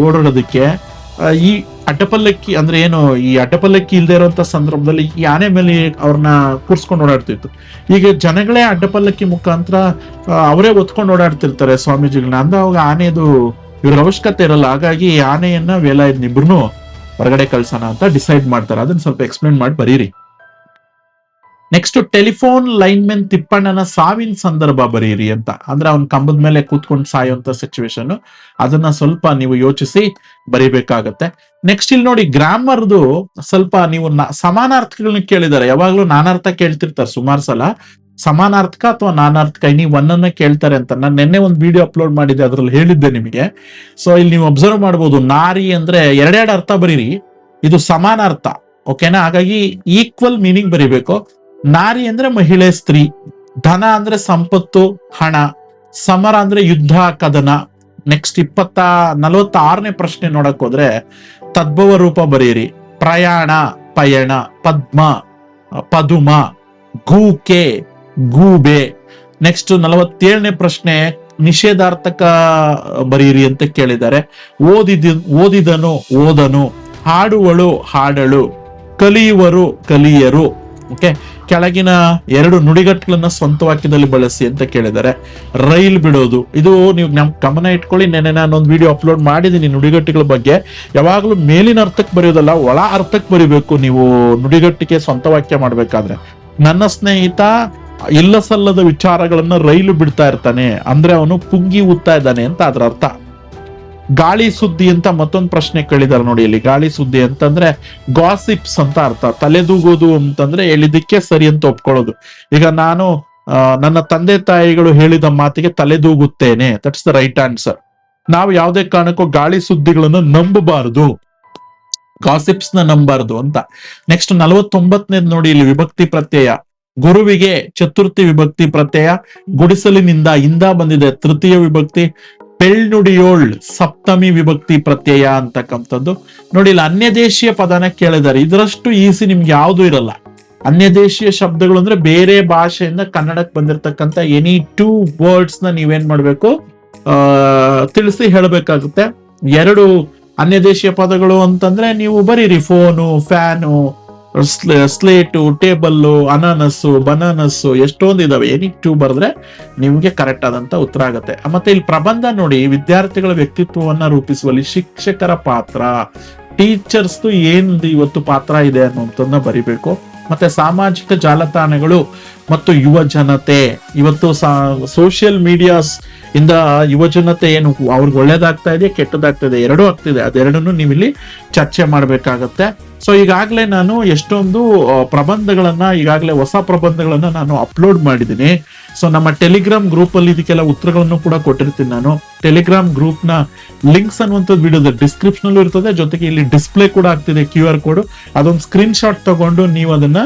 ಓಡಾಡೋದಕ್ಕೆ ಈ ಅಡ್ಡಪಲ್ಲಕ್ಕಿ ಅಂದ್ರೆ ಏನು, ಈ ಅಡ್ಡಪಲ್ಲಕ್ಕಿ ಇಲ್ದೇ ಇರುವಂತ ಸಂದರ್ಭದಲ್ಲಿ ಈ ಆನೆ ಮೇಲೆ ಅವ್ರನ್ನ ಕೂರ್ಸ್ಕೊಂಡು ಓಡಾಡ್ತಿತ್ತು. ಈಗ ಜನಗಳೇ ಅಡ್ಡಪಲ್ಲಕ್ಕಿ ಮುಖಾಂತರ ಅವರೇ ಒತ್ಕೊಂಡು ಓಡಾಡ್ತಿರ್ತಾರೆ ಸ್ವಾಮೀಜಿಗಳನ್ನ. ಅಂದಾಗ ಆನೆದು ಇವ್ರ ಅವಶ್ಯಕತೆ ಇರಲ್ಲ. ಹಾಗಾಗಿ ಆನೆಯನ್ನ ವೇಲಾಯುಧನಿಬ್ರು ಹೊರಗಡೆ ಕಳ್ಸೋಣ ಅಂತ ಡಿಸೈಡ್ ಮಾಡ್ತಾರೆ. ಅದನ್ನ ಸ್ವಲ್ಪ ಎಕ್ಸ್ಪ್ಲೇನ್ ಮಾಡಿ ಬರೀರಿ. ನೆಕ್ಸ್ಟ್ ಟೆಲಿಫೋನ್ ಲೈನ್ಮೆನ್ ತಿಪ್ಪಣ್ಣನ ಸಾವಿನ ಸಂದರ್ಭ ಬರೀರಿ ಅಂತ. ಅಂದ್ರೆ ಅವ್ನ ಕಂಬದ ಮೇಲೆ ಕೂತ್ಕೊಂಡು ಸಾಯುವಂತ ಸಿಚುವೇಶನ್, ಅದನ್ನ ಸ್ವಲ್ಪ ನೀವು ಯೋಚಿಸಿ ಬರೀಬೇಕಾಗತ್ತೆ. ನೆಕ್ಸ್ಟ್ ಇಲ್ಲಿ ನೋಡಿ, ಗ್ರಾಮರ್ದು ಸ್ವಲ್ಪ ನೀವು ಸಮಾನಾರ್ಥಕಗಳನ್ನ ಕೇಳಿದ್ದಾರೆ. ಯಾವಾಗ್ಲೂ ನಾನಾರ್ಥ ಕೇಳ್ತಿರ್ತಾರೆ ಸುಮಾರು ಸಲ, ಸಮಾನಾರ್ಥಕ ಅಥವಾ ನಾನಾರ್ಥಕ ನೀವು ಒಂದನ್ನ ಕೇಳ್ತಾರೆ ಅಂತ. ನಾನು ನಿನ್ನೆ ಒಂದು ವಿಡಿಯೋ ಅಪ್ಲೋಡ್ ಮಾಡಿದ್ದೆ, ಅದ್ರಲ್ಲಿ ಹೇಳಿದ್ದೆ ನಿಮಗೆ. ಸೊ ಇಲ್ಲಿ ನೀವು ಅಬ್ಸರ್ವ್ ಮಾಡ್ಬೋದು, ನಾರಿ ಅಂದ್ರೆ ಎರಡೆರಡು ಅರ್ಥ ಬರೀರಿ, ಇದು ಸಮಾನಾರ್ಥ, ಓಕೆನಾ. ಹಾಗಾಗಿ ಈಕ್ವಲ್ ಮೀನಿಂಗ್ ಬರಿಬೇಕು. ನಾರಿ ಅಂದ್ರೆ ಮಹಿಳೆ, ಸ್ತ್ರೀ. ಧನ ಅಂದ್ರೆ ಸಂಪತ್ತು, ಹಣ. ಸಮರ ಅಂದ್ರೆ ಯುದ್ಧ, ಕದನ. ನೆಕ್ಸ್ಟ್ 46ನೇ ಪ್ರಶ್ನೆ ನೋಡಕ್ ಹೋದ್ರೆ ತದ್ಭವ ರೂಪ ಬರೀರಿ. ಪ್ರಯಾಣ, ಪಯಣ. ಪದ್ಮ, ಪದುಮ. ಗೂಕೆ, ಗೂಬೆ. ನೆಕ್ಸ್ಟ್ 47ನೇ ಪ್ರಶ್ನೆ ನಿಷೇಧಾರ್ಥಕ ಬರೀರಿ ಅಂತ ಕೇಳಿದ್ದಾರೆ. ಓದಿದನು, ಓದನು. ಹಾಡುವಳು, ಹಾಡಳು. ಕಲಿಯುವರು, ಕಲಿಯರು. ಓಕೆ, ಕೆಳಗಿನ 2 ನುಡಿಗಟ್ಟುಗಳನ್ನ ಸ್ವಂತ ವಾಕ್ಯದಲ್ಲಿ ಬಳಸಿ ಅಂತ ಕೇಳಿದ್ದಾರೆ. ರೈಲ್ ಬಿಡೋದು, ಇದು ನೀವು ಗಮನ ಇಟ್ಕೊಳ್ಳಿ. ನೆನ್ನೆ ನಾನೊಂದು ವಿಡಿಯೋ ಅಪ್ಲೋಡ್ ಮಾಡಿದ್ದೀನಿ ನುಡಿಗಟ್ಟುಗಳ ಬಗ್ಗೆ. ಯಾವಾಗ್ಲೂ ಮೇಲಿನ ಅರ್ಥಕ್ಕೆ ಬರೆಯೋದಲ್ಲ, ಒಳ ಅರ್ಥಕ್ಕೆ ಬರಿಬೇಕು ನೀವು ನುಡಿಗಟ್ಟಿಗೆ ಸ್ವಂತ ವಾಕ್ಯ ಮಾಡ್ಬೇಕಾದ್ರೆ. ನನ್ನ ಸ್ನೇಹಿತ ಇಲ್ಲ ಸಲ್ಲದ ವಿಚಾರಗಳನ್ನ ರೈಲು ಬಿಡ್ತಾ ಇರ್ತಾನೆ ಅಂದ್ರೆ ಅವನು ಪುಂಗಿ ಊದ್ತಾ ಇದ್ದಾನೆ ಅಂತ ಅದ್ರ ಅರ್ಥ. ಗಾಳಿ ಸುದ್ದಿ ಅಂತ ಮತ್ತೊಂದು ಪ್ರಶ್ನೆ ಕೇಳಿದಾರೆ ನೋಡಿ ಇಲ್ಲಿ. ಗಾಳಿ ಸುದ್ದಿ ಅಂತಂದ್ರೆ ಗಾಸಿಪ್ಸ್ ಅಂತ ಅರ್ಥ. ತಲೆದೂಗೋದು ಅಂತಂದ್ರೆ ಹೇಳಿದಕ್ಕೆ ಸರಿ ಅಂತ ಒಪ್ಕೊಳ್ಳೋದು. ಈಗ ನಾನು ನನ್ನ ತಂದೆ ತಾಯಿಗಳು ಹೇಳಿದ ಮಾತಿಗೆ ತಲೆದೂಗುತ್ತೇನೆ, ದಟ್ಸ್ ದ ರೈಟ್ ಆನ್ಸರ್. ನಾವು ಯಾವುದೇ ಕಾರಣಕ್ಕೂ ಗಾಳಿ ಸುದ್ದಿಗಳನ್ನು ನಂಬಬಾರದು, ಗಾಸಿಪ್ಸ್ ನ ನಂಬಾರ್ದು ಅಂತ. ನೆಕ್ಸ್ಟ್ 49ನೇದು ನೋಡಿ ಇಲ್ಲಿ, ವಿಭಕ್ತಿ ಪ್ರತ್ಯಯ. ಗುರುವಿಗೆ ಚತುರ್ಥಿ ವಿಭಕ್ತಿ ಪ್ರತ್ಯಯ. ಗುಡಿಸಲಿನಿಂದ ಇಂದ ಬಂದಿದೆ ತೃತೀಯ ವಿಭಕ್ತಿ. ಪೆಳ್ನುಡಿಯೋಳ್ ಸಪ್ತಮಿ ವಿಭಕ್ತಿ ಪ್ರತ್ಯಯ ಅಂತಕ್ಕಂಥದ್ದು. ನೋಡಿ ಇಲ್ಲಿ ಅನ್ಯದೇಶೀಯ ಪದನ ಕೇಳಿದ್ದಾರೆ. ಇದರಷ್ಟು ಈಸಿ ನಿಮ್ಗೆ ಯಾವ್ದು ಇರಲ್ಲ. ಅನ್ಯದೇಶೀಯ ಶಬ್ದಗಳು ಅಂದ್ರೆ ಬೇರೆ ಭಾಷೆಯಿಂದ ಕನ್ನಡಕ್ಕೆ ಬಂದಿರತಕ್ಕಂಥ ಎನಿ 2 ವರ್ಡ್ಸ್ ನ ನೀವೇನ್ ಮಾಡ್ಬೇಕು, ತಿಳಿಸಿ ಹೇಳಬೇಕಾಗುತ್ತೆ. 2 ಅನ್ಯದೇಶೀಯ ಪದಗಳು ಅಂತಂದ್ರೆ ನೀವು ಬರೀರಿ, ಫೋನು, ಫ್ಯಾನು, ಸ್ಲೇಟು, ಟೇಬಲ್ಲು, ಅನಾನಸ್ಸು, ಬನಾನಸ್ಸು ಎಷ್ಟೊಂದು ಇದಾವೆ. ಏನಿಕ್ 2 ಬರೆದ್ರೆ ನಿಮ್ಗೆ ಕರೆಕ್ಟ್ ಆದಂತ ಉತ್ತರ ಆಗುತ್ತೆ. ಮತ್ತೆ ಇಲ್ಲಿ ಪ್ರಬಂಧ ನೋಡಿ, ವಿದ್ಯಾರ್ಥಿಗಳ ವ್ಯಕ್ತಿತ್ವವನ್ನ ರೂಪಿಸುವಲ್ಲಿ ಶಿಕ್ಷಕರ ಪಾತ್ರ, ಟೀಚರ್ಸ್ ಏನ್ ಇವತ್ತು ಪಾತ್ರ ಇದೆ ಅನ್ನುವಂಥದ್ದನ್ನ ಬರಿಬೇಕು. ಮತ್ತೆ ಸಾಮಾಜಿಕ ಜಾಲತಾಣಗಳು ಮತ್ತು ಯುವ ಜನತೆ, ಇವತ್ತು ಸೋಷಿಯಲ್ ಮೀಡಿಯಾಸ್ ಇಂದ ಯುವ ಜನತೆ ಏನು ಅವ್ರಿಗೆ ಒಳ್ಳೇದಾಗ್ತಾ ಇದೆ, ಕೆಟ್ಟದಾಗ್ತಾ ಇದೆ, ಎರಡೂ ಆಗ್ತಿದೆ. ಅದೆರಡನ್ನು ನೀವಿಲ್ಲಿ ಚರ್ಚೆ ಮಾಡ್ಬೇಕಾಗತ್ತೆ. ಸೊ ಈಗಾಗಲೇ ನಾನು ಎಷ್ಟೊಂದು ಪ್ರಬಂಧಗಳನ್ನ, ಈಗಾಗಲೇ ಹೊಸ ಪ್ರಬಂಧಗಳನ್ನ ನಾನು ಅಪ್ಲೋಡ್ ಮಾಡಿದ್ದೀನಿ. ಸೊ ನಮ್ಮ ಟೆಲಿಗ್ರಾಮ್ ಗ್ರೂಪ್ ಅಲ್ಲಿ ಇದಕ್ಕೆಲ್ಲ ಉತ್ತರಗಳನ್ನು ಕೂಡ ಕೊಟ್ಟಿರ್ತೀನಿ. ನಾನು ಟೆಲಿಗ್ರಾಮ್ ಗ್ರೂಪ್ ನ ಲಿಂಕ್ಸ್ ಅನ್ನುವಂಥದ್ದು ವಿಡಿಯೋದ ಡಿಸ್ಕ್ರಿಪ್ಷನ್ ಅಲ್ಲೂ ಇರ್ತದೆ, ಜೊತೆಗೆ ಇಲ್ಲಿ ಡಿಸ್ಪ್ಲೇ ಕೂಡ ಆಗ್ತಿದೆ QR ಕೋಡ್. ಅದೊಂದು ಸ್ಕ್ರೀನ್ ಶಾಟ್ ತಗೊಂಡು ನೀವು ಅದನ್ನ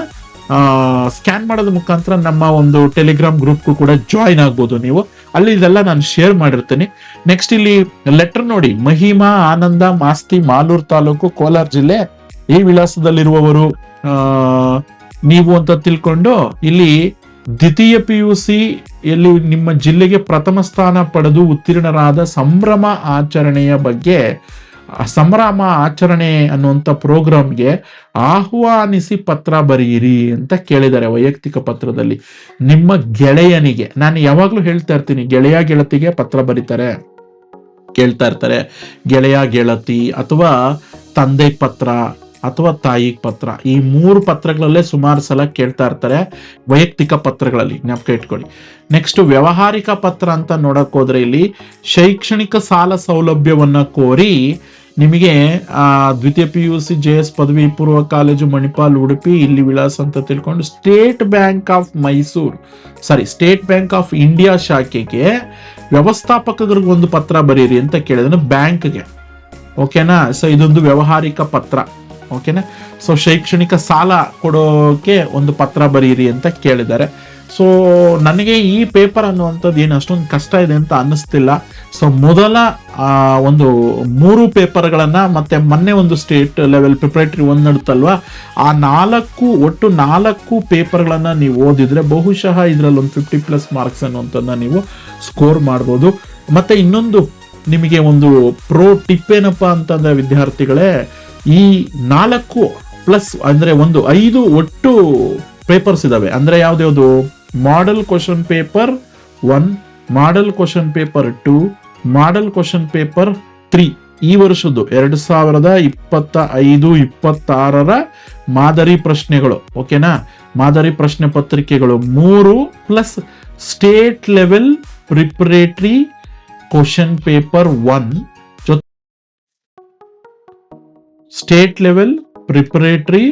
ಸ್ಕ್ಯಾನ್ ಮಾಡೋದ್ರ ಮುಖಾಂತರ ನಮ್ಮ ಒಂದು ಟೆಲಿಗ್ರಾಮ್ ಗ್ರೂಪ್ಗೂ ಕೂಡ ಜಾಯಿನ್ ಆಗ್ಬೋದು ನೀವು. ಅಲ್ಲಿ ಇದೆಲ್ಲ ನಾನು ಶೇರ್ ಮಾಡಿರ್ತೀನಿ. ನೆಕ್ಸ್ಟ್ ಇಲ್ಲಿ ಲೆಟರ್ ನೋಡಿ, ಮಹಿಮಾ ಆನಂದ ಮಾಸ್ತಿ, ಮಾಲೂರು ತಾಲೂಕು, ಕೋಲಾರ ಜಿಲ್ಲೆ, ಈ ವಿಳಾಸದಲ್ಲಿರುವವರು ನೀವು ಅಂತ ತಿಳ್ಕೊಂಡು ಇಲ್ಲಿ ದ್ವಿತೀಯ PUC ಯಲ್ಲಿ ನಿಮ್ಮ ಜಿಲ್ಲೆಗೆ ಪ್ರಥಮ ಸ್ಥಾನ ಪಡೆದು ಉತ್ತೀರ್ಣರಾದ ಸಂಭ್ರಮ ಆಚರಣೆ ಅನ್ನುವಂಥ ಪ್ರೋಗ್ರಾಮ್ಗೆ ಆಹ್ವಾನಿಸಿ ಪತ್ರ ಬರೆಯಿರಿ ಅಂತ ಕೇಳಿದ್ದಾರೆ. ವೈಯಕ್ತಿಕ ಪತ್ರದಲ್ಲಿ ನಿಮ್ಮ ಗೆಳೆಯನಿಗೆ, ನಾನು ಯಾವಾಗ್ಲೂ ಹೇಳ್ತಾ ಇರ್ತೀನಿ, ಗೆಳೆಯ ಗೆಳತಿಗೆ ಪತ್ರ ಬರೀತಾರೆ, ಕೇಳ್ತಾ ಇರ್ತಾರೆ. ಗೆಳೆಯ ಗೆಳತಿ ಅಥವಾ ತಂದೆ ಪತ್ರ ಅಥವಾ ತಾಯಿ ಪತ್ರ, ಈ 3 ಪತ್ರಗಳಲ್ಲೇ ಸುಮಾರು ಸಲ ಕೇಳ್ತಾ ಇರ್ತಾರೆ ವೈಯಕ್ತಿಕ ಪತ್ರಗಳಲ್ಲಿ, ಜ್ಞಾಪಕ ಇಟ್ಕೊಳ್ಳಿ. ನೆಕ್ಸ್ಟ್ ವ್ಯಾವಹಾರಿಕ ಪತ್ರ ಅಂತ ನೋಡಕ್ ಹೋದ್ರೆ ಇಲ್ಲಿ ಶೈಕ್ಷಣಿಕ ಸಾಲ ಸೌಲಭ್ಯವನ್ನ ಕೋರಿ ನಿಮಗೆ ದ್ವಿತೀಯ PUC JS ಪದವಿ ಪೂರ್ವ ಕಾಲೇಜು ಮಣಿಪಾಲ್ ಉಡುಪಿ, ಇಲ್ಲಿ ವಿಳಾಸ ಅಂತ ತಿಳ್ಕೊಂಡು ಸ್ಟೇಟ್ ಬ್ಯಾಂಕ್ ಆಫ್ ಇಂಡಿಯಾ ಶಾಖೆಗೆ ವ್ಯವಸ್ಥಾಪಕರಿಗೆ ಒಂದು ಪತ್ರ ಬರೀರಿ ಅಂತ ಕೇಳಿದ್ರೆ ಬ್ಯಾಂಕ್ಗೆ. ಓಕೆನಾ? ಸೊ ಇದೊಂದು ವ್ಯಾವಹಾರಿಕ ಪತ್ರ. ಓಕೆನಾ? ಸೊ ಶೈಕ್ಷಣಿಕ ಸಾಲ ಕೊಡೋಕೆ ಒಂದು ಪತ್ರ ಬರೀರಿ ಅಂತ ಕೇಳಿದ್ದಾರೆ. ಸೊ ನನಗೆ ಈ ಪೇಪರ್ ಅನ್ನುವಂಥದ್ದು ಏನು ಅಷ್ಟೊಂದು ಕಷ್ಟ ಇದೆ ಅಂತ ಅನ್ನಿಸ್ತಿಲ್ಲ. ಸೊ ಮೊದಲ ಒಂದು 3 ಪೇಪರ್ಗಳನ್ನ ಮತ್ತೆ ಮೊನ್ನೆ ಒಂದು ಸ್ಟೇಟ್ ಲೆವೆಲ್ ಪ್ರಿಪರೇಟರಿ 1 ನಡುತ್ತಲ್ವಾ, ಆ ಒಟ್ಟು 4 ಪೇಪರ್ಗಳನ್ನ ನೀವು ಓದಿದ್ರೆ ಬಹುಶಃ ಇದರಲ್ಲಿ ಒಂದು 50+ ಮಾರ್ಕ್ಸ್ ಅನ್ನುವಂಥದ್ದನ್ನ ನೀವು ಸ್ಕೋರ್ ಮಾಡ್ಬೋದು. ಮತ್ತೆ ಇನ್ನೊಂದು ನಿಮಗೆ ಒಂದು ಪ್ರೋ ಟಿಪ್ ಏನಪ್ಪ ಅಂತಂದ್ರೆ ವಿದ್ಯಾರ್ಥಿಗಳೇ, ಈ 4+ ಅಂದ್ರೆ 5 ಒಟ್ಟು ಪೇಪರ್ಸ್ ಇದಾವೆ. ಅಂದ್ರೆ ಯಾವ್ದು model question paper 1, model question paper 2, model question paper 3, ಈ ವರ್ಷದ್ದು 2025-26 ಮಾದರಿ ಪ್ರಶ್ನೆಗಳು. ಓಕೆನಾ? ಮಾದರಿ ಪ್ರಶ್ನೆ ಪತ್ರಿಕೆಗಳು 3+ state level preparatory question paper 1, state level preparatory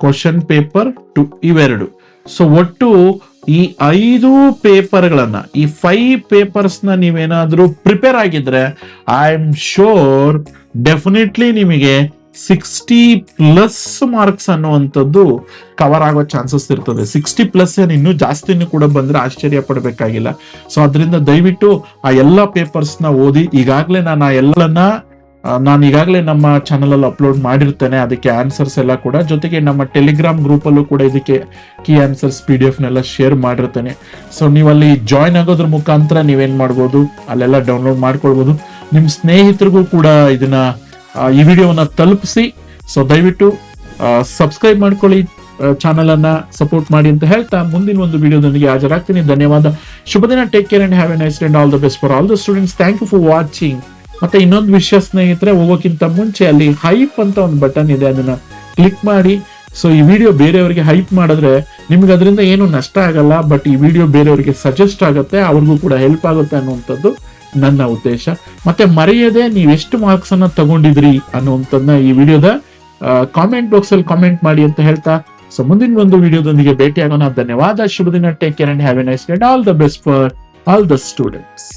question paper 2, ಇವೆರಡು. ಸೊ ಒಟ್ಟು ಈ 5 ಪೇಪರ್ಗಳನ್ನ, ಈ 5 ಪೇಪರ್ಸ್ ನ ನೀವೇನಾದ್ರೂ ಪ್ರಿಪೇರ್ ಆಗಿದ್ರೆ ಐ ಆಮ್ ಶೋರ್ ಡೆಫಿನೆಟ್ಲಿ ನಿಮಗೆ 60+ ಮಾರ್ಕ್ಸ್ ಅನ್ನುವಂಥದ್ದು ಕವರ್ ಆಗೋ ಚಾನ್ಸಸ್ ಇರ್ತದೆ. 60+ ಏನು ಇನ್ನೂ ಜಾಸ್ತಿನೂ ಕೂಡ ಬಂದ್ರೆ ಆಶ್ಚರ್ಯ ಪಡಬೇಕಾಗಿಲ್ಲ. ಸೊ ಅದರಿಂದ ದಯವಿಟ್ಟು ಆ ಎಲ್ಲ ಪೇಪರ್ಸ್ ನ ಓದಿ. ಈಗಾಗಲೇ ನಾನು ಈಗಾಗಲೇ ನಮ್ಮ ಚಾನಲ್ ಅಲ್ಲಿ ಅಪ್ಲೋಡ್ ಮಾಡಿರ್ತೇನೆ ಅದಕ್ಕೆ ಆನ್ಸರ್ಸ್ ಎಲ್ಲ ಕೂಡ, ಜೊತೆಗೆ ನಮ್ಮ ಟೆಲಿಗ್ರಾಮ್ ಗ್ರೂಪ್ ಅಲ್ಲೂ ಕೂಡ ಇದಕ್ಕೆ ಕೀ ಆನ್ಸರ್ಸ್ PDF ನೆಲ್ಲ ಶೇರ್ ಮಾಡಿರ್ತೇನೆ. ಸೊ ನೀವು ಅಲ್ಲಿ ಜಾಯಿನ್ ಆಗೋದ್ರ ಮುಖಾಂತರ ನೀವೇನ್ ಮಾಡ್ಬೋದು, ಅಲ್ಲೆಲ್ಲ ಡೌನ್ಲೋಡ್ ಮಾಡ್ಕೊಳ್ಬೋದು. ನಿಮ್ ಸ್ನೇಹಿತರಿಗೂ ಕೂಡ ಇದನ್ನ ಈ ವಿಡಿಯೋವನ್ನ ತಲುಪಿಸಿ. ಸೊ ದಯವಿಟ್ಟು ಸಬ್ಸ್ಕ್ರೈಬ್ ಮಾಡ್ಕೊಳ್ಳಿ, ಚಾನಲ್ ಅನ್ನ ಸಪೋರ್ಟ್ ಮಾಡಿ ಅಂತ ಹೇಳ್ತಾ ಮುಂದಿನ ಒಂದು ವಿಡಿಯೋದೊಂದಿಗೆ ಹಾಜರಾಗ್ತೀನಿ. ಧನ್ಯವಾದ. ಶುಭ ದಿನ. Take care and have a nice day and all the best for all the students. Thank you for watching. ಮತ್ತೆ ಇನ್ನೊಂದು ವಿಷಯ ಸ್ನೇಹಿತರೆ, ಹೋಗೋಕ್ಕಿಂತ ಮುಂಚೆ ಅಲ್ಲಿ ಹೈಪ್ ಅಂತ ಒಂದು ಬಟನ್ ಇದೆ, ಅದನ್ನ ಕ್ಲಿಕ್ ಮಾಡಿ. ಸೊ ಈ ವಿಡಿಯೋ ಬೇರೆಯವರಿಗೆ ಹೈಪ್ ಮಾಡಿದ್ರೆ ನಿಮ್ಗೆ ಅದರಿಂದ ಏನು ನಷ್ಟ ಆಗಲ್ಲ, ಬಟ್ ಈ ವಿಡಿಯೋ ಬೇರೆಯವರಿಗೆ ಸಜೆಸ್ಟ್ ಆಗುತ್ತೆ, ಅವ್ರಿಗೂ ಕೂಡ ಹೆಲ್ಪ್ ಆಗುತ್ತೆ ಅನ್ನುವಂಥದ್ದು ನನ್ನ ಉದ್ದೇಶ. ಮತ್ತೆ ಮರೆಯದೆ ನೀವೆಷ್ಟು ಮಾರ್ಕ್ಸ್ ಅನ್ನ ತಗೊಂಡಿದ್ರಿ ಅನ್ನುವಂಥದ್ದನ್ನ ಈ ವಿಡಿಯೋದ ಕಾಮೆಂಟ್ ಬಾಕ್ಸ್ ಅಲ್ಲಿ ಕಾಮೆಂಟ್ ಮಾಡಿ ಅಂತ ಹೇಳ್ತಾ, ಸೊ ಮುಂದಿನ ಒಂದು ವಿಡಿಯೋದೊಂದಿಗೆ ಭೇಟಿಯಾಗೋಣ. ಧನ್ಯವಾದ. ಶುಭ ದಿನ. Take care and have a nice day. All the best for all the students.